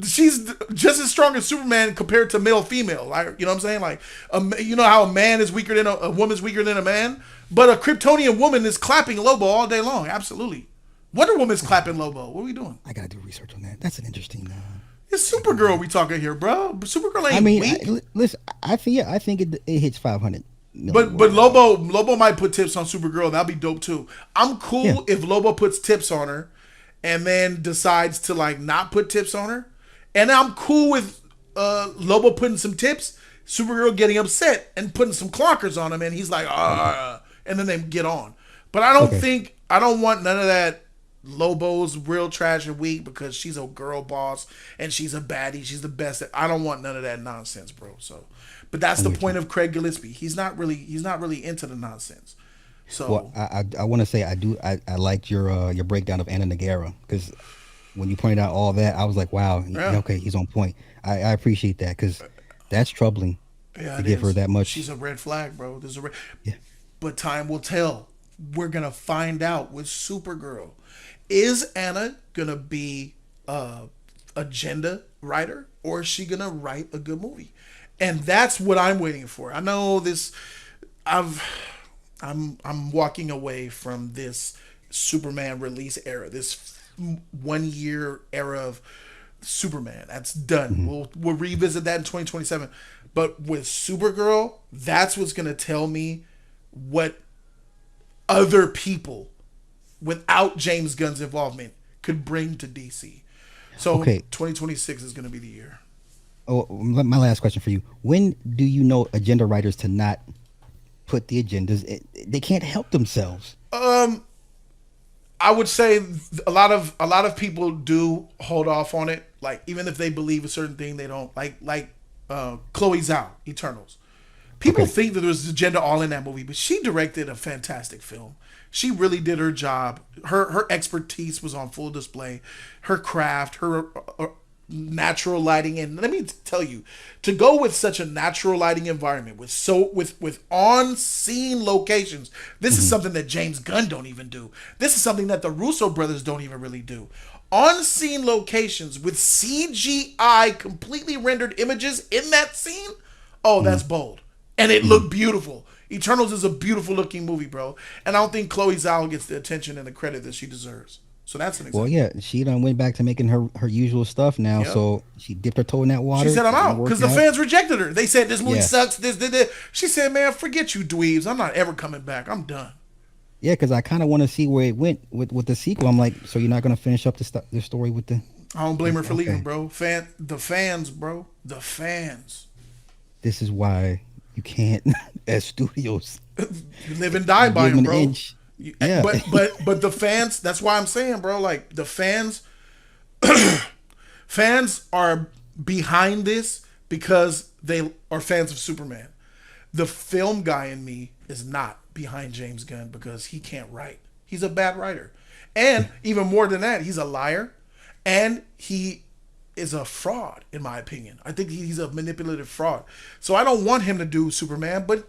She's just as strong as Superman compared to male female. Like, you know what I'm saying? Like, you know how a man is weaker than a woman's weaker than a man, but a Kryptonian woman is clapping Lobo all day long. Absolutely. Wonder Woman's clapping Lobo. What are we doing? I gotta do research on that. That's an interesting. It's Supergirl we talking here, bro. Supergirl ain't I mean, weak. listen. I think it hits 500. But Lobo might put tips on Supergirl. That'd be dope too. I'm cool Yeah. if Lobo puts tips on her, and then decides to like not put tips on her. And I'm cool with Lobo putting some tips, Supergirl getting upset and putting some clonkers on him, and he's like, and then they get on. But I don't want none of that. Lobo's real trash and weak because she's a girl boss and she's a baddie. She's the best. I don't want none of that nonsense, bro. So, but that's the point of Craig Gillespie. He's not really into the nonsense. So, Well, I want to say I liked your breakdown of Anna Nagara, because when you pointed out all that, I was like, wow, Yeah. okay, he's on point. I appreciate that, because that's troubling to give her that much. She's a red flag, bro. There's a red. Yeah. But time will tell. We're gonna find out with Supergirl. Is Anna gonna be a agenda writer, or is she gonna write a good movie? And that's what I'm waiting for. I know this. I'm walking away from this Superman release era. This 1 year era of Superman. That's done. Mm-hmm. We'll revisit that in 2027. But with Supergirl, that's what's gonna tell me what other people without James Gunn's involvement could bring to DC. So Okay. 2026 is going to be the year. Oh, my last question for you: when do you know agenda writers to not put the agendas? They can't help themselves. I would say a lot of people do hold off on it. Like, even if they believe a certain thing, they don't like Chloe Zhao, Eternals. People Okay. think that there was agenda all in that movie, but she directed a fantastic film. She really did her job. Her expertise was on full display. Her craft, her natural lighting, and let me tell you, to go with such a natural lighting environment with on scene locations, this is something that James Gunn don't even do. This is something that the Russo brothers don't even really do. On scene locations with CGI completely rendered images in that scene. Oh, that's bold. And it looked beautiful. Eternals is a beautiful looking movie, bro. And I don't think Chloe Zhao gets the attention and the credit that she deserves. So that's an example. Well, yeah, she done went back to making her usual stuff now. Yeah. So she dipped her toe in that water. She said, I'm It out worked because the out. fans rejected her. They said this movie Yeah. sucks. This. She said, man, forget you dweebs. I'm not ever coming back. I'm done. Yeah, because I kind of want to see where it went with the sequel. I'm like, so you're not going to finish up the story with the... I don't blame her for leaving, Okay. bro. The fans, bro. The fans. This is why You can't as studios. You live and die by Give him, him an bro. inch. Yeah. But the fans. That's why I'm saying, bro. Like the fans, fans are behind this because they are fans of Superman. The film guy in me is not behind James Gunn because he can't write. He's a bad writer. And even more than that, he's a liar. And he is a fraud, in my opinion. I think he's a manipulative fraud. So I don't want him to do Superman, but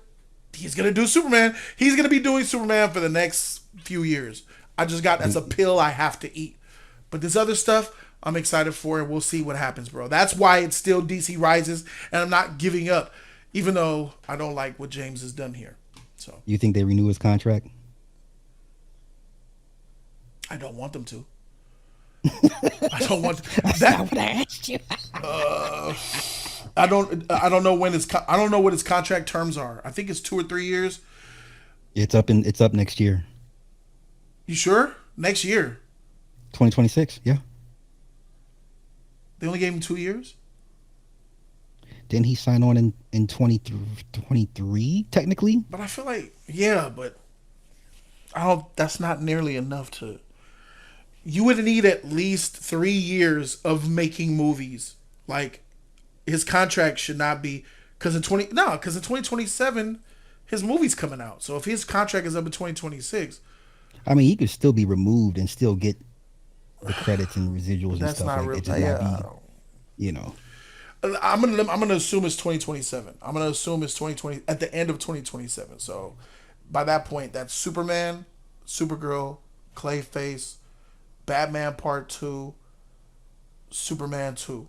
he's going to do Superman. He's going to be doing Superman for the next few years. That's a pill I have to eat. But this other stuff, I'm excited for, and we'll see what happens, bro. That's why it's still DC Rises, and I'm not giving up, even though I don't like what James has done here. So You think they renew his contract? I don't want them to. I don't want that. What I asked you. I don't know when I don't know what his contract terms are. I think it's 2 or 3 years. It's up next year. You sure? Next year. 2026. Yeah. They only gave him 2 years. Didn't he sign on in 23 technically? But I feel like but I don't. That's not nearly enough to. You would need at least 3 years of making movies. Like his contract should not be because in 2027 his movie's coming out. So if his contract is up in 2026, I mean, he could still be removed and still get the credits and residuals and that's stuff not like real. it. Just not be, you know. I'm gonna assume it's 2027. I'm gonna assume it's 2020 at the end of 2027. So by that point, that's Superman, Supergirl, Clayface, Batman Part 2, Superman 2.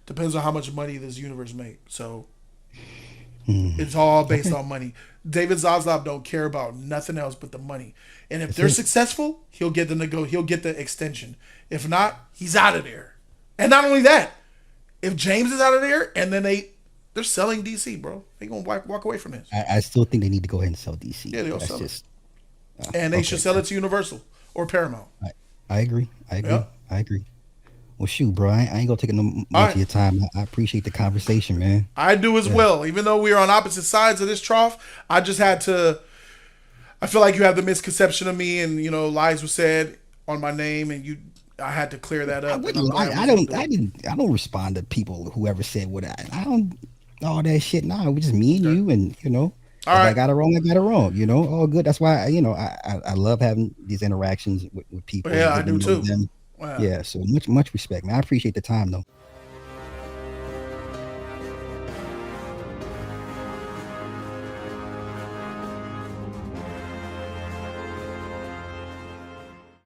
Depends on how much money this universe make. So it's all based on money. David Zaslav don't care about nothing else but the money. And if they're successful, he'll get the extension. If not, he's out of there. And not only that, if James is out of there and then they're selling DC, bro. They gonna walk away from this. I still think they need to go ahead and sell DC. Yeah, they'll sell it. And they should sell it to Universal or Paramount. I agree. Yeah. I agree. Well, shoot, bro. I ain't gonna take no much of your time. I appreciate the conversation, man. I do as well. Even though we're on opposite sides of this trough, I just had to. I feel like you have the misconception of me, and lies were said on my name, and I had to clear that up. I don't respond to people whoever said what I don't all that shit. Nah, we just me and you, and All right. I got it wrong. I got it wrong. All good. That's why I love having these interactions with people. Yeah, I do too. Them. Wow. Yeah, so much respect, man. I appreciate the time though.